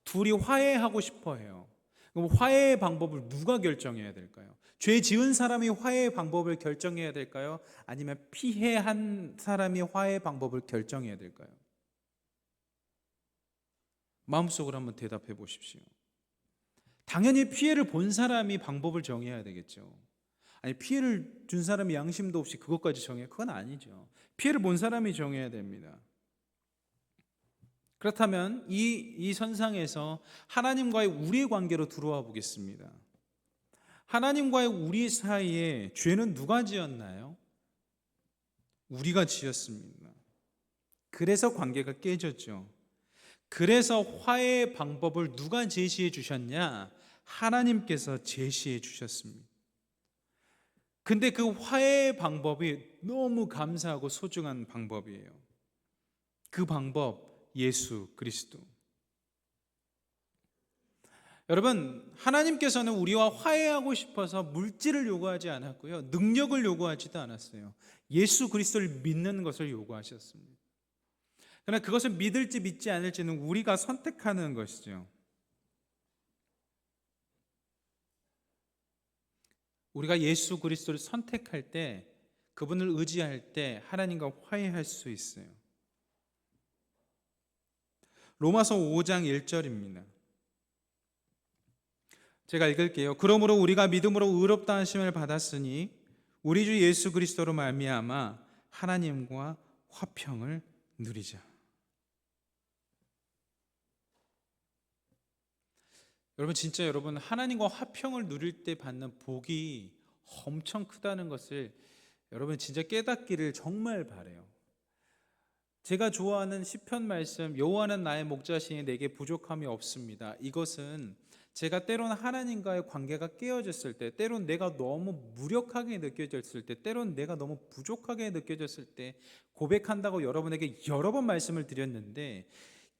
둘이 화해하고 싶어 해요. 그럼 화해의 방법을 누가 결정해야 될까요? 죄 지은 사람이 화해의 방법을 결정해야 될까요? 아니면 피해한 사람이 화해의 방법을 결정해야 될까요? 마음속으로 한번 대답해 보십시오. 당연히 피해를 본 사람이 방법을 정해야 되겠죠. 아니, 피해를 준 사람이 양심도 없이 그것까지 정해? 그건 아니죠. 피해를 본 사람이 정해야 됩니다. 그렇다면 이 선상에서 하나님과의 우리의 관계로 들어와 보겠습니다. 하나님과의 우리 사이에 죄는 누가 지었나요? 우리가 지었습니다. 그래서 관계가 깨졌죠. 그래서 화해의 방법을 누가 제시해 주셨냐? 하나님께서 제시해 주셨습니다. 근데 그 화해의 방법이 너무 감사하고 소중한 방법이에요. 그 방법, 예수 그리스도. 여러분, 하나님께서는 우리와 화해하고 싶어서 물질을 요구하지 않았고요, 능력을 요구하지도 않았어요. 예수 그리스도를 믿는 것을 요구하셨습니다. 그러나 그것을 믿을지 믿지 않을지는 우리가 선택하는 것이죠. 우리가 예수 그리스도를 선택할 때, 그분을 의지할 때 하나님과 화해할 수 있어요. 로마서 5장 1절입니다. 제가 읽을게요. 그러므로 우리가 믿음으로 의롭다 하심을 받았으니 우리 주 예수 그리스도로 말미암아 하나님과 화평을 누리자. 여러분, 진짜 여러분, 하나님과 화평을 누릴 때 받는 복이 엄청 크다는 것을 여러분 진짜 깨닫기를 정말 바라요. 제가 좋아하는 시편 말씀, 여호와는 나의 목자시니 내게 부족함이 없습니다. 이것은 제가 때론 하나님과의 관계가 깨어졌을 때, 때론 내가 너무 무력하게 느껴졌을 때, 때론 내가 너무 부족하게 느껴졌을 때 고백한다고 여러분에게 여러 번 말씀을 드렸는데,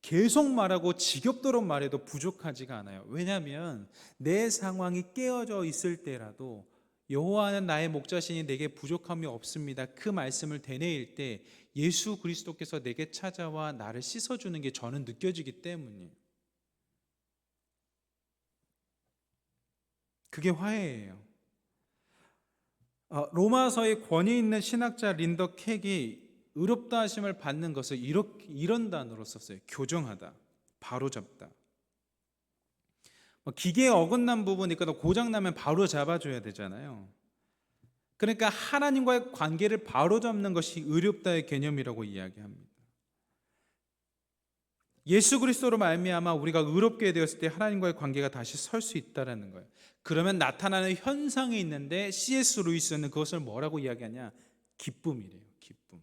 계속 말하고 지겹도록 말해도 부족하지가 않아요. 왜냐하면 내 상황이 깨어져 있을 때라도 여호와는 나의 목자시니 내게 부족함이 없습니다, 그 말씀을 되뇌일 때 예수 그리스도께서 내게 찾아와 나를 씻어주는 게 저는 느껴지기 때문이에요. 그게 화해예요. 로마서의 권위 있는 신학자 린더 캑이 의롭다 하심을 받는 것을 이런 단어로 썼어요. 교정하다, 바로잡다. 기계에 어긋난 부분이 있거나 고장나면 바로 잡아줘야 되잖아요. 그러니까 하나님과의 관계를 바로잡는 것이 의롭다의 개념이라고 이야기합니다. 예수 그리스도로 말미암아 우리가 의롭게 되었을 때 하나님과의 관계가 다시 설 수 있다는 거예요. 그러면 나타나는 현상이 있는데 C.S. 루이스는 그것을 뭐라고 이야기하냐? 기쁨이래요. 기쁨.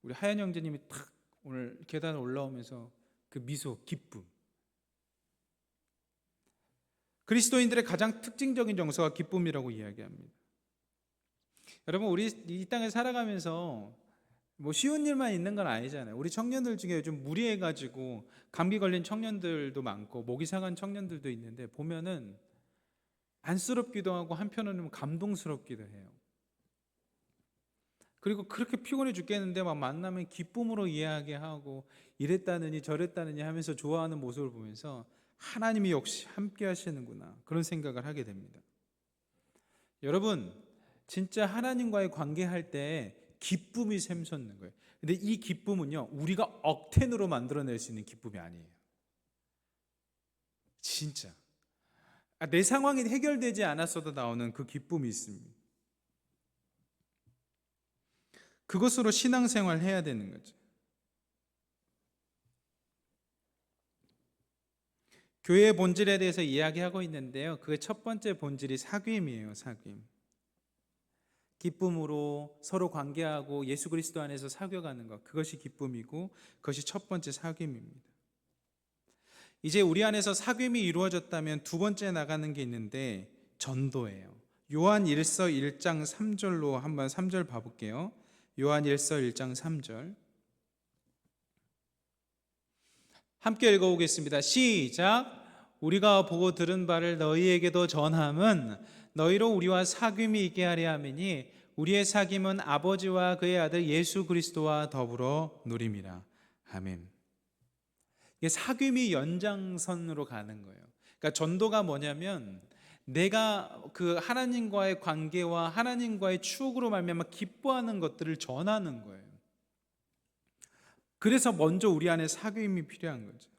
우리 하연 형제님이 탁 오늘 계단 올라오면서 그 미소, 기쁨. 그리스도인들의 가장 특징적인 정서가 기쁨이라고 이야기합니다. 여러분, 우리 이 땅에 살아가면서 뭐 쉬운 일만 있는 건 아니잖아요. 우리 청년들 중에 요즘 무리해가지고 감기 걸린 청년들도 많고 목이 상한 청년들도 있는데 보면은 안쓰럽기도 하고 한편으로는 감동스럽기도 해요. 그리고 그렇게 피곤해 죽겠는데 막 만나면 기쁨으로 이야기하고 이랬다느니 저랬다느니 하면서 좋아하는 모습을 보면서 하나님이 역시 함께 하시는구나, 그런 생각을 하게 됩니다. 여러분, 진짜 하나님과의 관계할 때 기쁨이 샘솟는 거예요. 근데 이 기쁨은요, 우리가 억텐으로 만들어낼 수 있는 기쁨이 아니에요. 진짜 내 상황이 해결되지 않았어도 나오는 그 기쁨이 있습니다. 그것으로 신앙생활 해야 되는 거죠. 교회의 본질에 대해서 이야기하고 있는데요, 그의 첫 번째 본질이 사귐이에요. 사귐. 기쁨으로 서로 관계하고 예수 그리스도 안에서 사귀어가는 것, 그것이 기쁨이고 그것이 첫 번째 사귐입니다. 이제 우리 안에서 사귐이 이루어졌다면 두 번째 나가는 게 있는데 전도예요. 요한 1서 1장 3절로 한번 3절 봐볼게요. 요한 1서 1장 3절 함께 읽어보겠습니다. 시작. 우리가 보고 들은 바를 너희에게도 전함은 너희로 우리와 사귐이 있게 하려 함이니 우리의 사귐은 아버지와 그의 아들 예수 그리스도와 더불어 누림이라. 아멘. 이게 사귐이 연장선으로 가는 거예요. 그러니까 전도가 뭐냐면 내가 그 하나님과의 관계와 하나님과의 추억으로 말미암아 기뻐하는 것들을 전하는 거예요. 그래서 먼저 우리 안에 사귐이 필요한 거죠.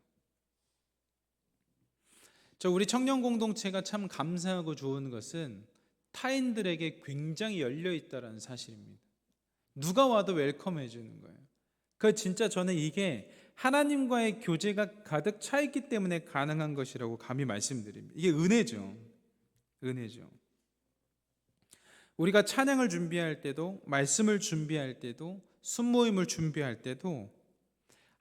우리 청년 공동체가 참 감사하고 좋은 것은 타인들에게 굉장히 열려 있다는 사실입니다. 누가 와도 웰컴해 주는 거예요. 그 진짜 저는 이게 하나님과의 교제가 가득 차 있기 때문에 가능한 것이라고 감히 말씀드립니다. 이게 은혜죠. 은혜죠. 우리가 찬양을 준비할 때도, 말씀을 준비할 때도, 순모임을 준비할 때도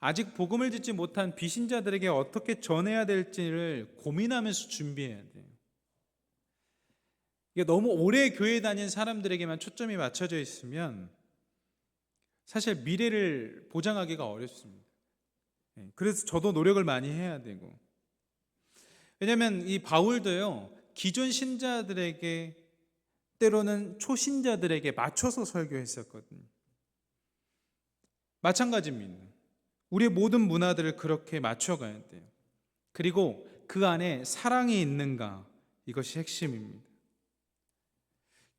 아직 복음을 듣지 못한 비신자들에게 어떻게 전해야 될지를 고민하면서 준비해야 돼요. 이게 너무 오래 교회 다닌 사람들에게만 초점이 맞춰져 있으면 사실 미래를 보장하기가 어렵습니다. 그래서 저도 노력을 많이 해야 되고, 왜냐하면 이 바울도요, 기존 신자들에게 때로는 초신자들에게 맞춰서 설교했었거든요. 마찬가지입니다. 우리의 모든 문화들을 그렇게 맞춰가야 돼요. 그리고 그 안에 사랑이 있는가, 이것이 핵심입니다.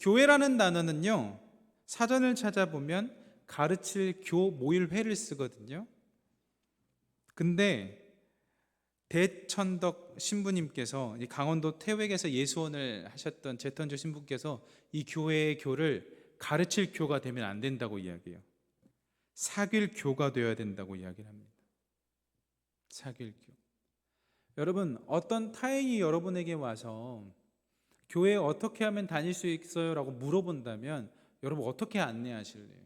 교회라는 단어는요, 사전을 찾아보면 가르칠 교 모일회를 쓰거든요. 근데 대천덕 신부님께서, 강원도 태백에서 예수원을 하셨던 제턴조 신부께서 이 교회의 교를 가르칠 교가 되면 안 된다고 이야기해요. 사귈 교가 되어야 된다고 이야기를 합니다. 사귈 교. 여러분, 어떤 타인이 여러분에게 와서 교회에 어떻게 하면 다닐 수 있어요? 라고 물어본다면 여러분 어떻게 안내하실래요?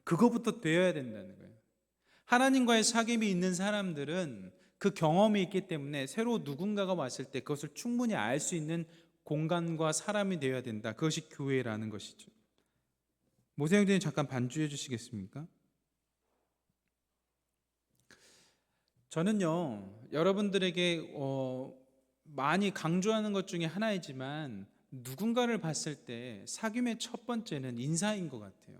그거부터 되어야 된다는 거예요. 하나님과의 사귐이 있는 사람들은 그 경험이 있기 때문에 새로 누군가가 왔을 때 그것을 충분히 알 수 있는 공간과 사람이 되어야 된다. 그것이 교회라는 것이죠. 모세 형제님 잠깐 반주해 주시겠습니까? 저는요, 여러분들에게 많이 강조하는 것 중에 하나이지만 누군가를 봤을 때 사귐의 첫 번째는 인사인 것 같아요.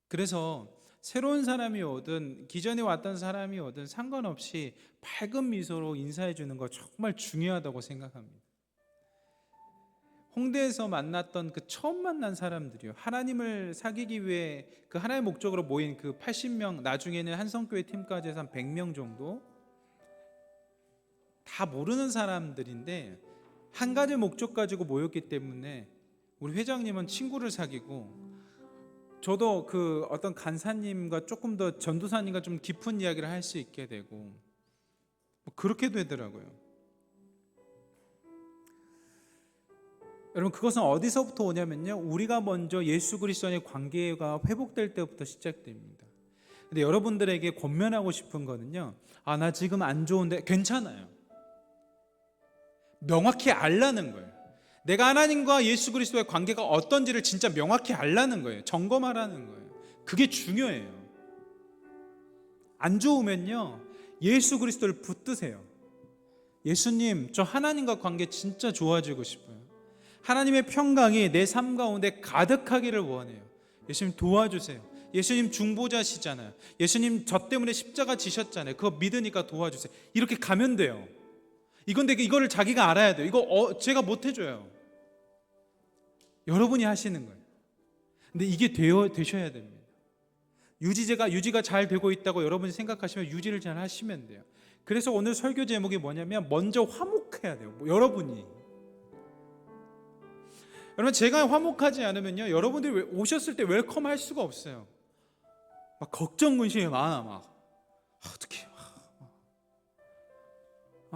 그래서 새로운 사람이 오든 기존에 왔던 사람이 오든 상관없이 밝은 미소로 인사해 주는 거 정말 중요하다고 생각합니다. 홍대에서 만났던 그 처음 만난 사람들이요, 하나님을 사귀기 위해 그 하나의 목적으로 모인 그 80명, 나중에는 한성교회 팀까지 해서 한 100명 정도, 다 모르는 사람들인데 한 가지 목적 가지고 모였기 때문에 우리 회장님은 친구를 사귀고, 저도 그 어떤 간사님과 조금 더 전도사님과 좀 깊은 이야기를 할 수 있게 되고, 뭐 그렇게 되더라고요. 여러분, 그것은 어디서부터 오냐면요, 우리가 먼저 예수 그리스도와의 관계가 회복될 때부터 시작됩니다. 근데 여러분들에게 권면하고 싶은 거는요, 나 지금 안 좋은데 괜찮아요. 명확히 알라는 거예요. 내가 하나님과 예수 그리스도의 관계가 어떤지를 진짜 명확히 알라는 거예요. 점검하라는 거예요. 그게 중요해요. 안 좋으면요, 예수 그리스도를 붙드세요. 예수님, 저 하나님과 관계 진짜 좋아지고 싶어요. 하나님의 평강이 내 삶 가운데 가득하기를 원해요. 예수님 도와주세요. 예수님 중보자시잖아요. 예수님 저 때문에 십자가 지셨잖아요. 그거 믿으니까 도와주세요. 이렇게 가면 돼요. 이건데 이거를 자기가 알아야 돼요. 이거 제가 못 해줘요. 여러분이 하시는 거예요. 근데 이게 되셔야 됩니다. 유지가 잘 되고 있다고 여러분이 생각하시면 유지를 잘 하시면 돼요. 그래서 오늘 설교 제목이 뭐냐면 먼저 화목해야 돼요. 여러분이. 여러분, 제가 화목하지 않으면요, 여러분들이 오셨을 때 웰컴 할 수가 없어요. 막 걱정 근심이 많아. 막 어떻게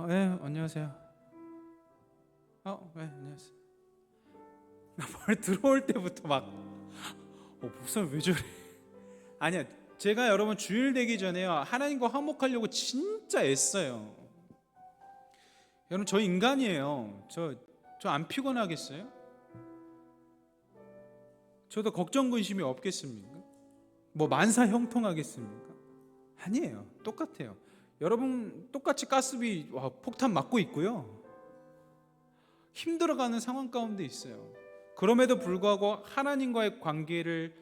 네, 안녕하세요. 네, 안녕하세요. 나 뭘 들어올 때부터 막 목사님 왜 저래? 아니야, 제가 여러분 주일 되기 전에요, 하나님과 화목하려고 진짜 애써요. 여러분, 저 인간이에요. 저 안 피곤하겠어요? 저도 걱정 근심이 없겠습니까? 뭐 만사 형통하겠습니까? 아니에요. 똑같아요. 여러분 똑같이 가스비 폭탄 맞고 있고요. 힘들어가는 상황 가운데 있어요. 그럼에도 불구하고 하나님과의 관계를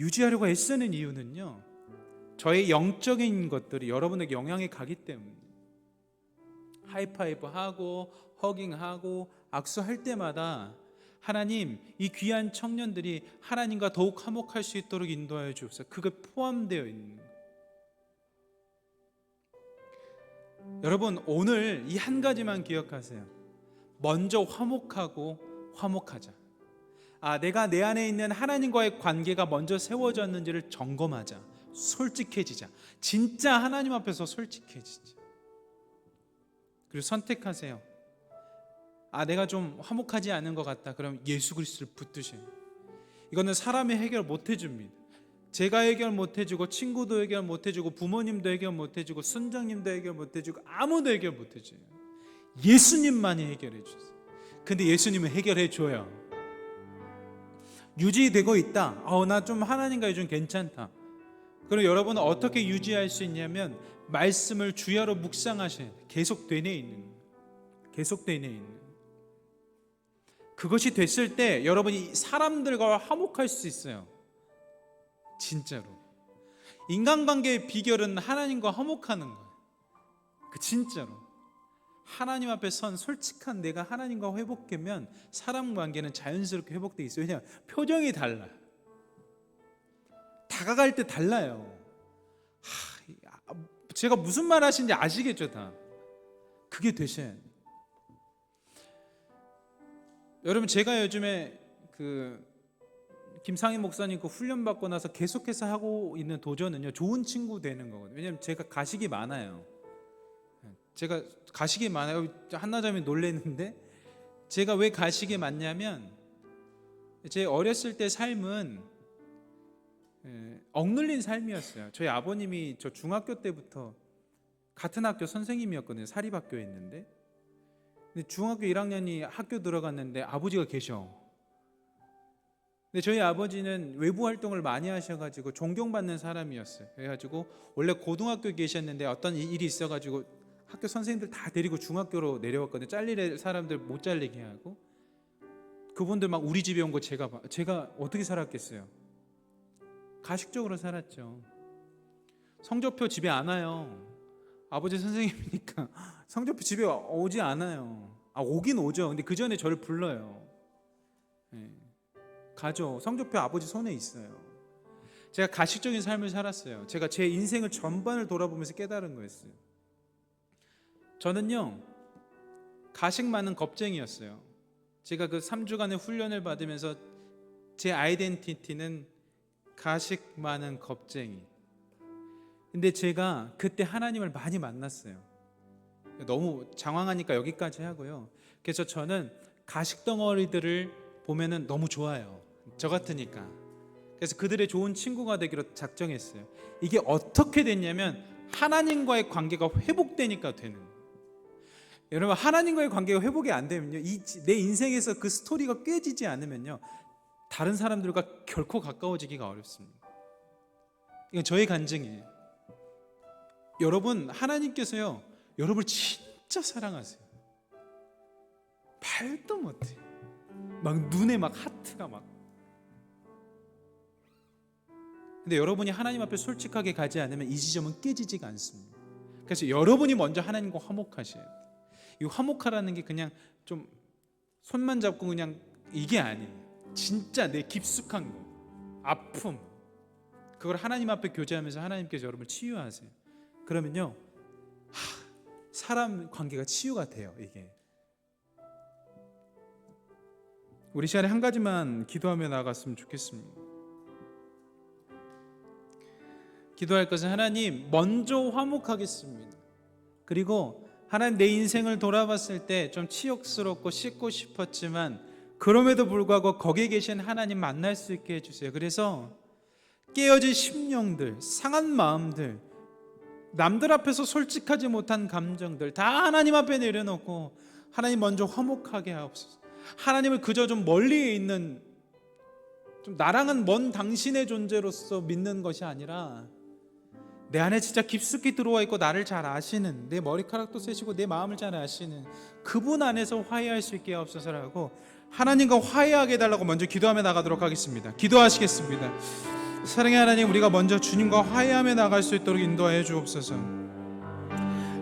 유지하려고 애쓰는 이유는요, 저의 영적인 것들이 여러분에게 영향이 가기 때문에. 하이파이브 하고 허깅하고 악수할 때마다 하나님, 이 귀한 청년들이 하나님과 더욱 화목할 수 있도록 인도하여 주옵소서. 그게 포함되어 있는 거예요. 여러분, 오늘 이 한 가지만 기억하세요. 먼저 화목하고 화목하자. 내가 내 안에 있는 하나님과의 관계가 먼저 세워졌는지를 점검하자. 솔직해지자. 진짜 하나님 앞에서 솔직해지자. 그리고 선택하세요. 내가 좀 화목하지 않은 것 같다. 그럼 예수 그리스도를 붙드세요. 이거는 사람이 해결 못 해줍니다. 제가 해결 못 해주고, 친구도 해결 못 해주고, 부모님도 해결 못 해주고, 순장님도 해결 못 해주고, 아무도 해결 못 해줘요. 예수님만이 해결해 주세요. 근데 예수님은 해결해 줘요. 유지되고 있다. 나 좀 하나님과 좀 괜찮다. 그럼 여러분은 어떻게 유지할 수 있냐면, 말씀을 주야로 묵상하셔야 돼요. 계속 되뇌 있는 거예요. 계속 되뇌 있는 거예요. 그것이 됐을 때 여러분이 사람들과 화목할 수 있어요. 진짜로. 인간관계의 비결은 하나님과 화목하는 거예요. 진짜로. 하나님 앞에 선 솔직한 내가 하나님과 회복되면 사람 관계는 자연스럽게 회복되어 있어요. 왜냐하면 표정이 달라요. 다가갈 때 달라요. 제가 무슨 말 하시는지 아시겠죠, 다. 그게 되셔야 돼요. 여러분, 제가 요즘에 김상희 목사님 훈련 받고 나서 계속해서 하고 있는 도전은요, 좋은 친구 되는 거거든요. 왜냐하면 제가 가식이 많아요. 한나점이 놀랬는데, 제가 왜 가식이 많냐면, 제 어렸을 때 삶은 억눌린 삶이었어요. 저희 아버님이 저 중학교 때부터 같은 학교 선생님이었거든요. 사립학교에 있는데, 근데 중학교 1학년이 학교 들어갔는데 아버지가 계셔. 근데 저희 아버지는 외부 활동을 많이 하셔가지고 존경받는 사람이었어요. 그래가지고 원래 고등학교에 계셨는데 어떤 일이 있어가지고 학교 선생님들 다 데리고 중학교로 내려왔거든요. 잘릴 사람들 못 잘리게 하고. 그분들 막 우리 집에 온 거 제가 어떻게 살았겠어요? 가식적으로 살았죠. 성적표 집에 안 와요. 아버지 선생님이니까 성적표 집에 오지 않아요. 오긴 오죠. 근데 그 전에 저를 불러요. 가죠. 성적표 아버지 손에 있어요. 제가 가식적인 삶을 살았어요. 제가 제 인생을 전반을 돌아보면서 깨달은 거였어요. 저는요, 가식 많은 겁쟁이였어요. 제가 그 3주간의 훈련을 받으면서 제 아이덴티티는 가식 많은 겁쟁이. 근데 제가 그때 하나님을 많이 만났어요. 너무 장황하니까 여기까지 하고요. 그래서 저는 가식 덩어리들을 보면은 너무 좋아요. 저 같으니까. 그래서 그들의 좋은 친구가 되기로 작정했어요. 이게 어떻게 됐냐면 하나님과의 관계가 회복되니까 되는 거예요. 여러분 하나님과의 관계가 회복이 안 되면요, 내 인생에서 그 스토리가 깨지지 않으면요, 다른 사람들과 결코 가까워지기가 어렵습니다. 이건 저의 간증이에요. 여러분 하나님께서요, 여러분을 진짜 사랑하세요. 말도 못해. 막 눈에 막 하트가 막. 근데 여러분이 하나님 앞에 솔직하게 가지 않으면 이 지점은 깨지지가 않습니다. 그래서 여러분이 먼저 하나님과 화목하셔야 돼요. 이 화목하라는 게 그냥 좀 손만 잡고 그냥 이게 아니에요. 진짜 내 깊숙한 거, 아픔, 그걸 하나님 앞에 교제하면서 하나님께서 여러분을 치유하세요. 그러면요, 사람 관계가 치유가 돼요. 이게. 우리 시간에 한 가지만 기도하며 나아갔으면 좋겠습니다. 기도할 것은 하나님 먼저 화목하겠습니다. 그리고 하나님 내 인생을 돌아봤을 때 좀 치욕스럽고 씻고 싶었지만 그럼에도 불구하고 거기에 계신 하나님 만날 수 있게 해주세요. 그래서 깨어진 심령들, 상한 마음들, 남들 앞에서 솔직하지 못한 감정들 다 하나님 앞에 내려놓고 하나님 먼저 화목하게 하옵소서. 하나님을 그저 좀 멀리 있는, 좀 나랑은 먼 당신의 존재로서 믿는 것이 아니라 내 안에 진짜 깊숙이 들어와 있고 나를 잘 아시는, 내 머리카락도 세시고 내 마음을 잘 아시는 그분 안에서 화해할 수 있게 하옵소서라고 하나님과 화해하게 해달라고 먼저 기도하며 나가도록 하겠습니다. 기도하시겠습니다. 사랑의 하나님, 우리가 먼저 주님과 화해하며 나갈 수 있도록 인도하여 주옵소서.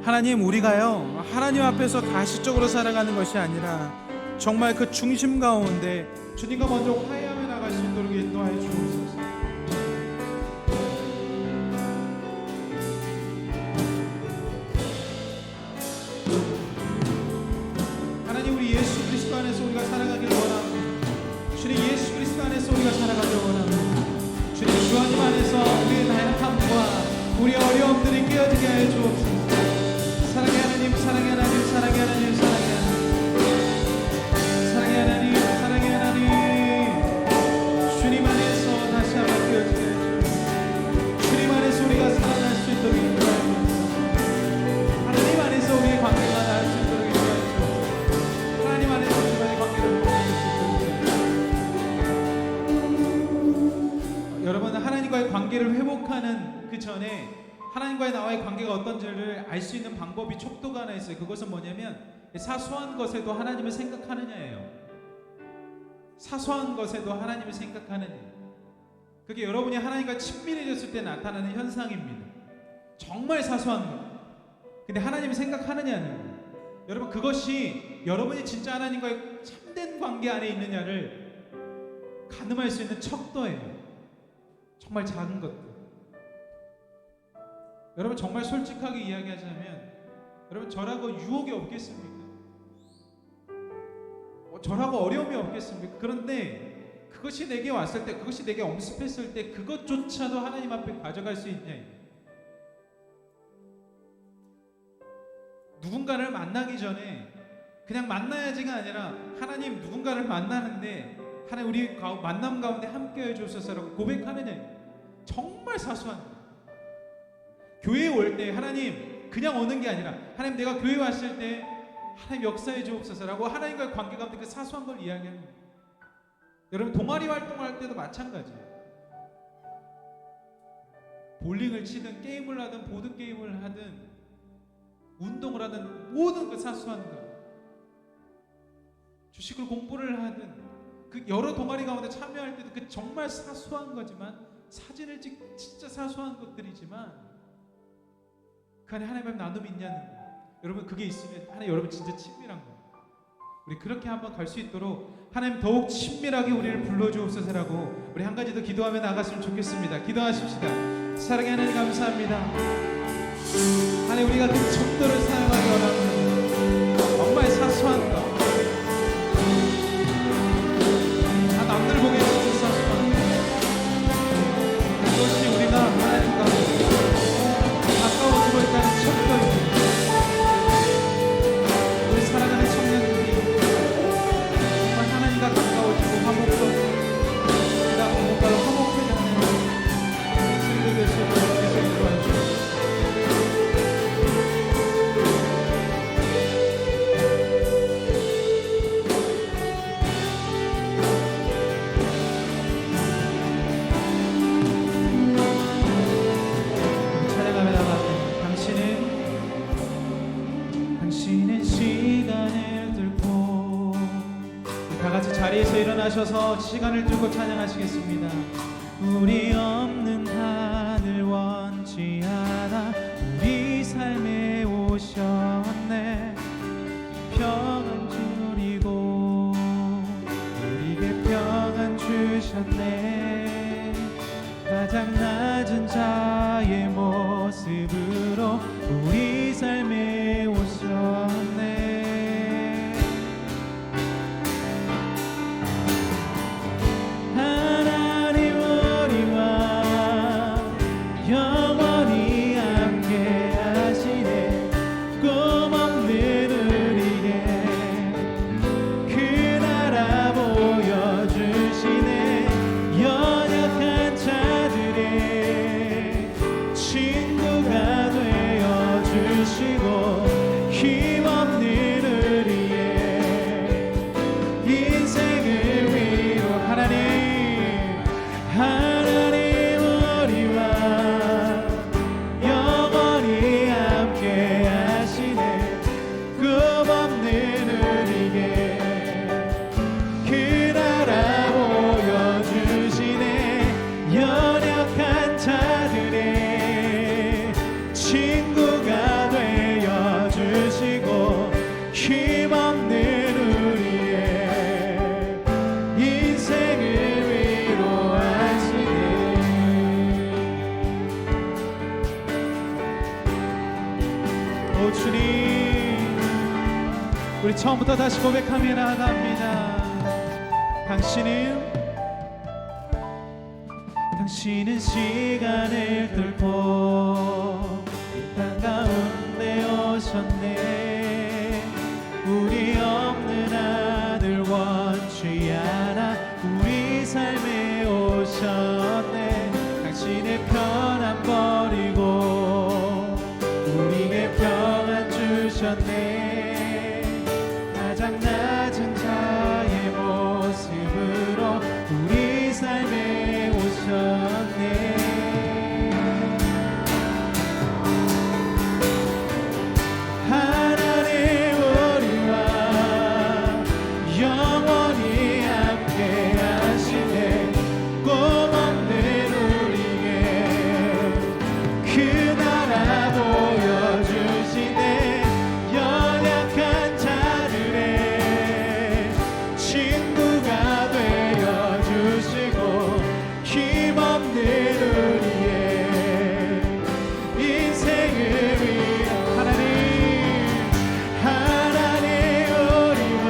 하나님, 우리가요 하나님 앞에서 가시적으로 살아가는 것이 아니라 정말 그 중심 가운데 주님과 먼저 화해하며 나갈 수 있도록 인도하여 주옵소서. 하나님, 우리 예수 그리스도 안에서 우리가 살아가기를 원합니다. 주님, 예수 그리스도 안에서 우리가 살아가기를 원합니다. 주님, 주 안님 안에서 우리의 다양함과 우리의 어려움들이 깨어지게 하여 주옵소서. 사랑의 하나님, 사랑의 하나님, 사랑의 하나님, 사랑의 하나님, 사랑의 하나님, 사랑의 하나님, 주님 안에서 다시 한번 깨어지게 하여 주옵소서. 주님 안에서 우리가 살아날 수 있도록 인도하여 주옵소서. 하나님 안에서 우리의 관계가 나을 수 있도록 인도하여 주옵소서. 하나님 안에서 우리의 관계를 회복할 수 있도록. 여러분, 하나님과의 관계를 회복하는 그 전에 하나님과의 나와의 관계가 어떤지를 알 수 있는 방법이 촉도가 하나 있어요. 그것은 뭐냐면 사소한 것에도 하나님을 생각하느냐예요. 사소한 것에도 하나님을 생각하느냐. 그게 여러분이 하나님과 친밀해졌을 때 나타나는 현상입니다. 정말 사소한 것. 근데 하나님을 생각하느냐는 거예요. 여러분, 그것이 여러분이 진짜 하나님과의 참된 관계 안에 있느냐를 가늠할 수 있는 척도예요. 정말 작은 것들. 여러분, 정말 솔직하게 이야기하자면 여러분, 저라고 유혹이 없겠습니까? 저라고 어려움이 없겠습니까? 그런데 그것이 내게 왔을 때, 그것이 내게 엄습했을 때 그것조차도 하나님 앞에 가져갈 수 있냐. 누군가를 만나기 전에 그냥 만나야지가 아니라 하나님, 누군가를 만나는데 하나님 우리 만남 가운데 함께해 주옵소서라고 고백하느냐. 정말 사소한 거예요. 교회에 올 때 하나님 그냥 오는 게 아니라 하나님, 내가 교회 왔을 때 하나님 역사해 주옵소서라고 하나님과의 관계 가운데 그 사소한 걸 이야기하는 거예요. 여러분, 동아리 활동할 때도 마찬가지예요. 볼링을 치든 게임을 하든 보드게임을 하든 운동을 하든 모든 그 사소한 것, 주식을 공부를 하든 그 여러 동아리 가운데 참여할 때도 그 정말 사소한 거지만, 사진을 찍 진짜 사소한 것들이지만 그 안에 하나님 나눔이 있냐는 거예요. 여러분, 그게 있으면 하나님 여러분 진짜 친밀한 거예요. 우리 그렇게 한번 갈 수 있도록 하나님 더욱 친밀하게 우리를 불러주옵소서라고 우리 한 가지 더 기도하며 나갔으면 좋겠습니다. 기도하십시다. 사랑의 하나님, 감사합니다. 하나님, 우리가 그 척도를 사용하기 원합니다. 정말 사소한 것, 다 남들 보기에 진짜 사소한 것, 그것이 우리가 하나님과 가까워지고 있다는 척도입니다. 우리 사랑하는 청년들이 정말 하나님과 가까워지고 화목하고 그다음 누군가를 화목하게 하는 친구들 되시도록 주시옵소서. 일어나셔서 시간을 두고 찬양하시겠습니다. 우리 없는 하늘 원치 않아 우리 삶에 오셨네. 평안 주리고 우리에게 평안 주셨네. 가장 낮은 자의 모습으로 우리 삶에 오셨네. 하나님 우리와 영원히 함께 하시네. 꿈없는 우리에게 그 나라 보여주시네. 연약한 자들의 친구가 되어주시고 힘없는 우리의 인생을 위로 하나님 우리와 영원히 함께 하시네. 꿈없는 우리에게 그 나라 보여주시네. 연약한 자들의 친구가 되어주시고 힘없는 우리의 인생을 위로하시네. 오 주님, 우리 처음부터 다시 고백하며 나아갑니다. 당신은 시간을 뚫고 이 땅 가운데 오셨네. 우리 없는 하늘 원치 않아 우리 삶에 오셨네. 당신의 편안 버리고 우리에게 평안 주셨네. 가장 낮은 자의 모습으로 우리 삶에 오셨네. 하나님 우리와 영원히 함께 하시네. 꿈없는 우리에게 그 나라 보여주시네. 연약한 자들의 친구가 되어주시고 힘없는 우리의 인생을 위해 하나님 우리와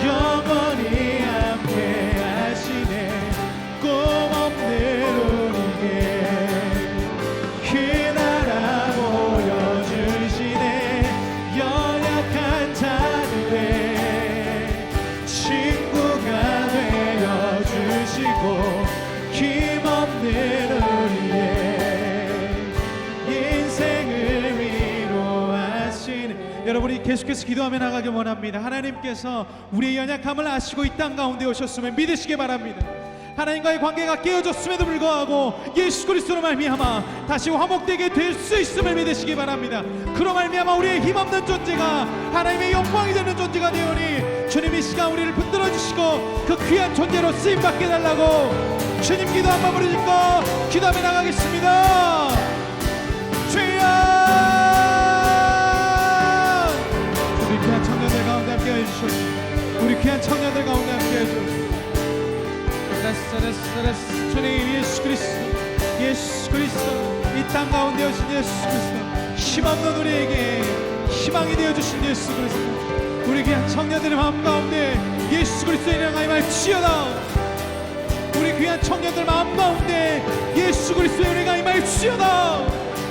영원히 함께 하시네. 꿈없는 우리에게 그 나라 보여주시네. 연약한 자들의 친구가 되어주시고 힘없는 우리의 인생을 위로하시네. 여러분이 계속해서 기도하며 나가기 원합니다. 하나님께서 우리의 연약함을 아시고 이 땅 가운데 오셨음을 믿으시기 바랍니다. 하나님과의 관계가 깨어졌음에도 불구하고 예수 그리스도로 말미암아 다시 화목되게 될 수 있음을 믿으시기 바랍니다. 그로 말미암아 우리의 힘없는 존재가 하나님의 영광이 되는 존재가 되오니 주님 이 시간 우리를 붙들어 주시고 그 귀한 존재로 쓰임받게 달라고 주님 기도 한번 부르짖고 기도하며 나가겠습니다. 주여, 우리 귀한 청년들 가운데 함께 해주시옵소서. 우리 귀한 청년들 가운데 함께 해주옵소서. 주님 예수 그리스도 이 땅 가운데 오신 예수 그리스도 힘없는 우리에게 희망이 되어주신 예수 그리스도 우리 귀한 청년들의 마음 가운데 예수 그리스도의 이름을 임하옵시어다. 우리 귀한 청년들 마음 가운데 예수 그리스도의 은혜가 임하옵시어다.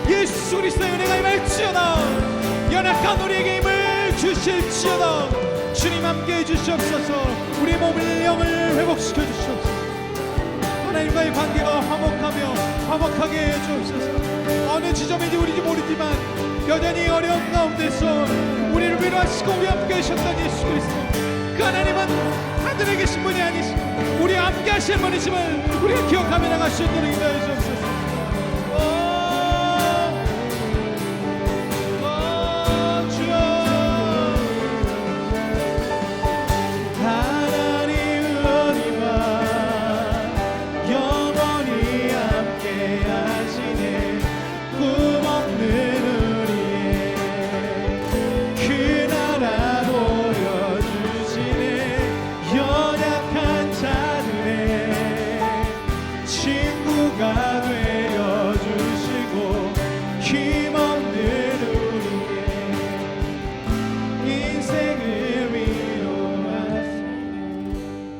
예수 그리스도의 은혜가 임하옵시어다. 연약한 우리에게 힘을 주실지어다. 주님 함께 해주시옵소서. 우리의 몸을 영을 회복시켜 주시옵소서. 하나님과의 관계가 화목하게 해주옵소서. 어느 지점인지 우리지 모르지만 여전히 어려운 가운데서 우리를 위로하시고 우리 함께 하셨던 예수 그리스도 그 하나님은 하늘에 계신 분이 아니시고 우리 함께 하실 분이심을 우리가 기억하며 나갈 수 있도록 인도해 주옵소서. 주여 하나님 힘없는 우리의 인생을 위로하시네.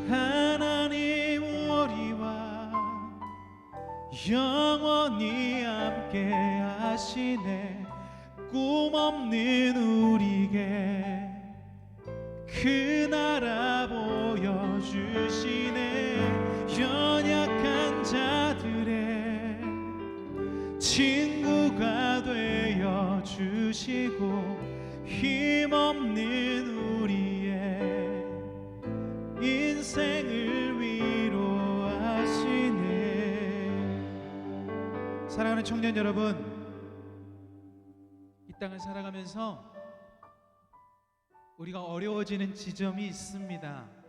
하나님 우리와 영원히 함께 하시네. 꿈없는 우리에게 그 나라 보여주시네. 연약한 자들의 친구가 되어 주시고 힘없는 우리의 인생을 위로하시네. 사랑하는 청년 여러분, 이 땅을 살아가면서 우리가 어려워지는 지점이 있습니다.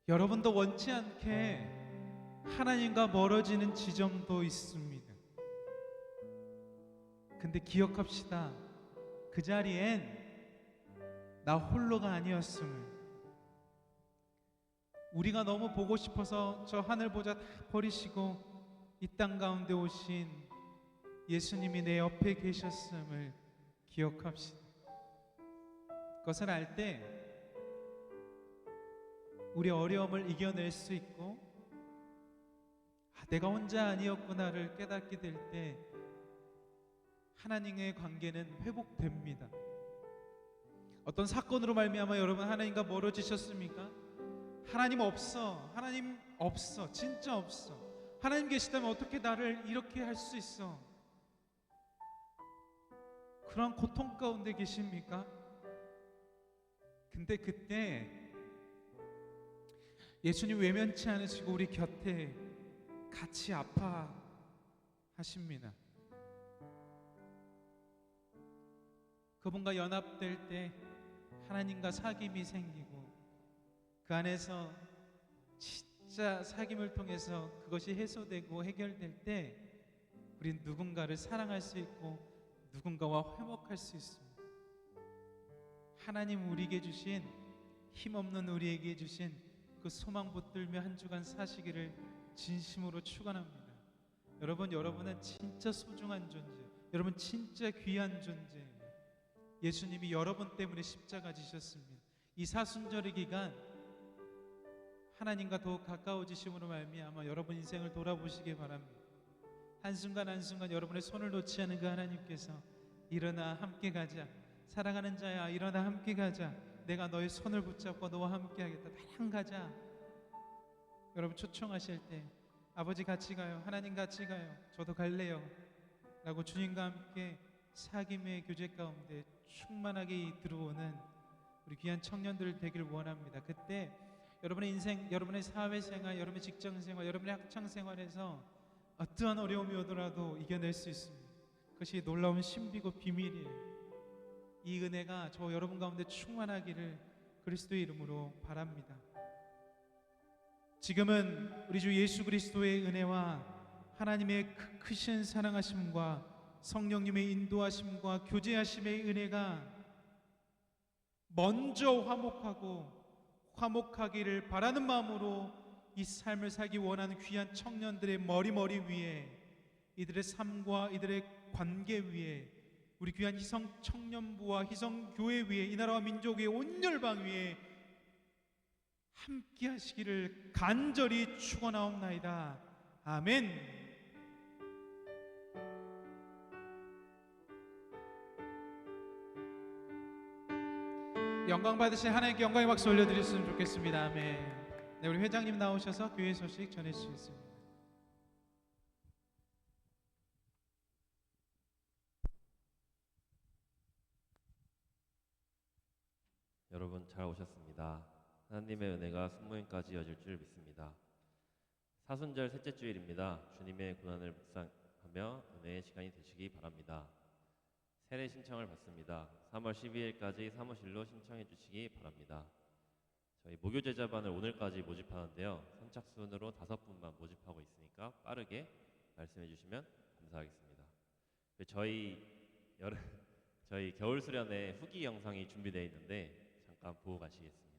여러분도 원치 않게 하나님과 멀어지는 지점도 있습니다. 근데 기억합시다. 그 자리엔 나 홀로가 아니었음을. 우리가 너무 보고 싶어서 저 하늘 보자 다 버리시고 이 땅 가운데 오신 예수님이 내 옆에 계셨음을 기억합시다. 그것을 알 때 우리 어려움을 이겨낼 수 있고, 내가 혼자 아니었구나를 깨닫게 될 때 하나님의 관계는 회복됩니다. 어떤 사건으로 말미암아 여러분 하나님과 멀어지셨습니까? 하나님 없어, 하나님 없어, 진짜 없어. 하나님 계시다면 어떻게 나를 이렇게 할 수 있어? 그런 고통 가운데 계십니까? 근데 그때 예수님 외면치 않으시고 우리 곁에 같이 아파하십니다. 그분과 연합될 때 하나님과 사귐이 생기고, 그 안에서 진짜 사귐을 통해서 그것이 해소되고 해결될 때 우린 누군가를 사랑할 수 있고 누군가와 회복할 수 있습니다. 하나님 우리에게 주신, 힘없는 우리에게 주신 그 소망 붙들며 한 주간 사시기를 진심으로 축원합니다. 여러분, 여러분은 진짜 소중한 존재, 여러분 진짜 귀한 존재. 예수님이 여러분 때문에 십자가 지셨습니다. 이 사순절의 기간 하나님과 더욱 가까워지심으로 말미암아 여러분 인생을 돌아보시기 바랍니다. 한순간 한순간 여러분의 손을 놓지 않은 그 하나님께서 일어나 함께 가자, 사랑하는 자야 일어나 함께 가자, 내가 너의 손을 붙잡고 너와 함께 하겠다, 나랑 가자. 여러분 초청하실 때 아버지 같이 가요, 하나님 같이 가요, 저도 갈래요 라고 주님과 함께 사귐의 교제 가운데 충만하게 들어오는 우리 귀한 청년들 되길 원합니다. 그때 여러분의 인생, 여러분의 사회생활, 여러분의 직장생활, 여러분의 학창생활에서 어떠한 어려움이 오더라도 이겨낼 수 있습니다. 그것이 놀라운 신비고 비밀이에요. 이 은혜가 저 여러분 가운데 충만하기를 그리스도의 이름으로 바랍니다. 지금은 우리 주 예수 그리스도의 은혜와 하나님의 크신 사랑하심과 성령님의 인도하심과 교제하심의 은혜가 먼저 화목하기를 바라는 마음으로 이 삶을 살기 원하는 귀한 청년들의 머리 위에, 이들의 삶과 이들의 관계 위에, 우리 귀한 희성 청년부와 희성 교회 위에, 이 나라와 민족 위에, 온 열방 위에 함께 하시기를 간절히 축원하옵나이다. 아멘. 영광 받으신 하나님께 영광의 박수 올려드렸으면 좋겠습니다. 아멘. 네, 우리 회장님 나오셔서 교회 소식 전해주시겠습니다. 여러분 잘 오셨습니다. 하나님의 은혜가 순모임까지 이어질 줄 믿습니다. 사순절 셋째 주일입니다. 주님의 고난을 묵상하며 은혜의 시간이 되시기 바랍니다. 세례 신청을 받습니다. 3월 12일까지 사무실로 신청해 주시기 바랍니다. 저희 모교 제자반을 오늘까지 모집하는데요. 선착순으로 5분만 모집하고 있으니까 빠르게 말씀해 주시면 감사하겠습니다. 저희 겨울 수련회 후기 영상이 준비되어 있는데 잠깐 보고 가시겠습니다.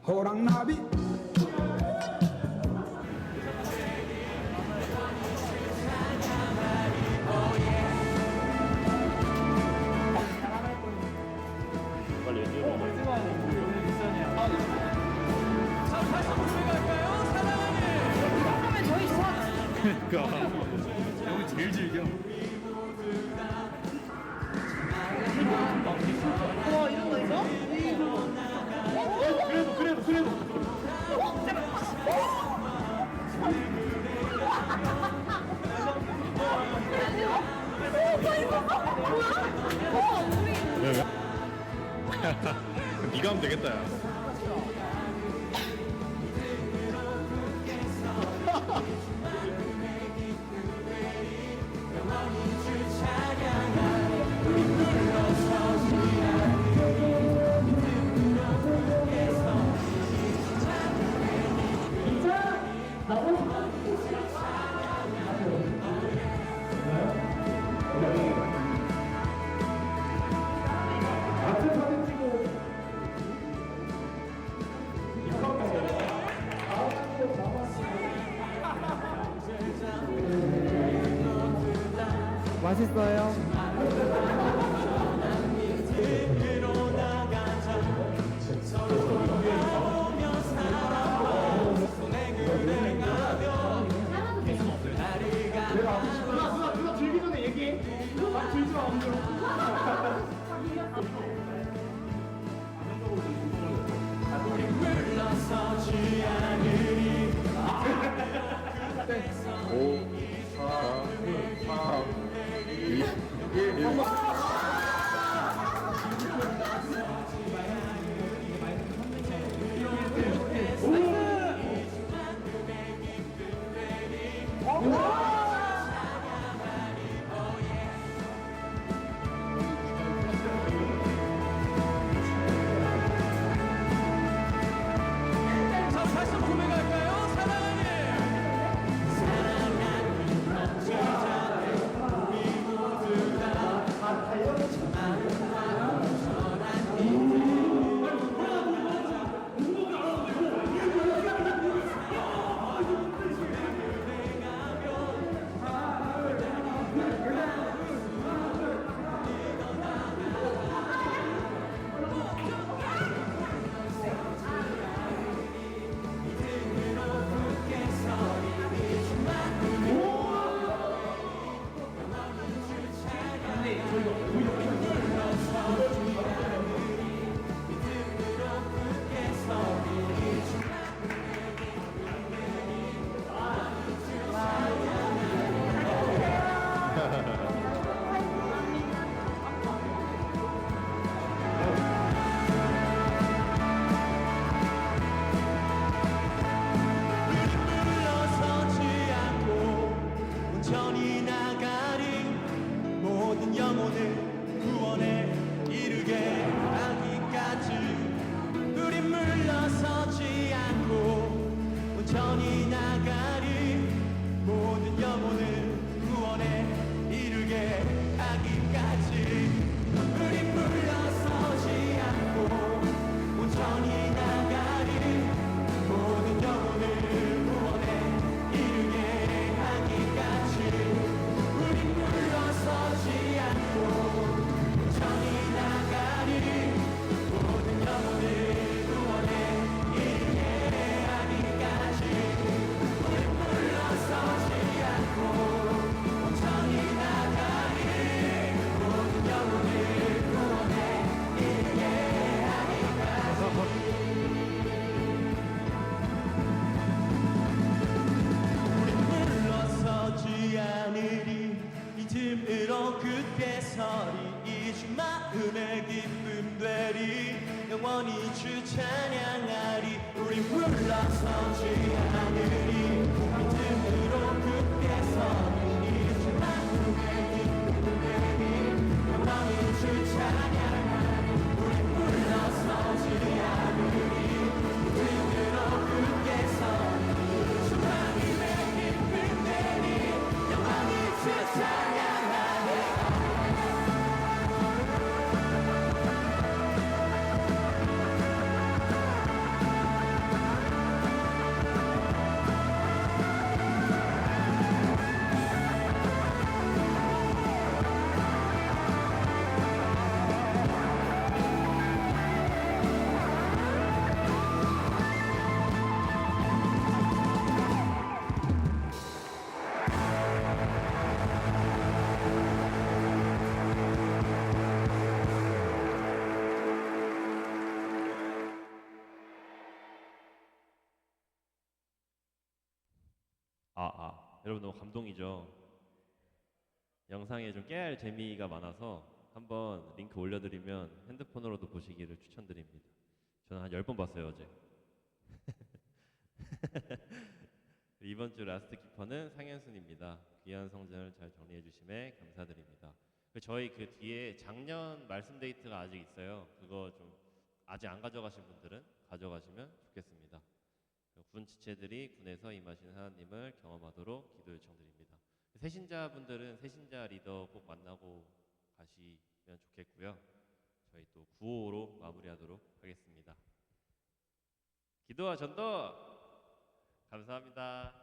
호랑나비 네가 하면 되겠다 야. 믿음으로 굳게 서리 이 주 마음의 기쁨 되리 영원히 주 찬양하리. 우리 물러서지 않으리. 믿음으로 굳게 서리니. 주만으로 영원히 주 찬양하리. 우리 물러서지 않으리. 믿음으로 굳게 서리니. 주만으로 기쁨 내리. 영원히 주 찬양하리. 여러분 너무 감동이죠. 영상에 좀 깨알 재미가 많아서 한번 링크 올려드리면 핸드폰으로도 보시기를 추천드립니다. 저는 한 10번 봤어요 어제. 이번 주 라스트 키퍼는 상현순입니다. 귀한 성전을 잘 정리해 주심에 감사드립니다. 저희 그 뒤에 작년 말씀 데이트가 아직 있어요. 그거 좀 아직 안 가져가신 분들은 가져가시면 좋겠습니다. 군 지체들이 군에서 임하시는 하나님을 경험하도록 기도 요청드립니다. 새신자분들은 새신자 리더 꼭 만나고 가시면 좋겠고요. 저희 또 구호로 마무리하도록 하겠습니다. 기도와 전도 감사합니다.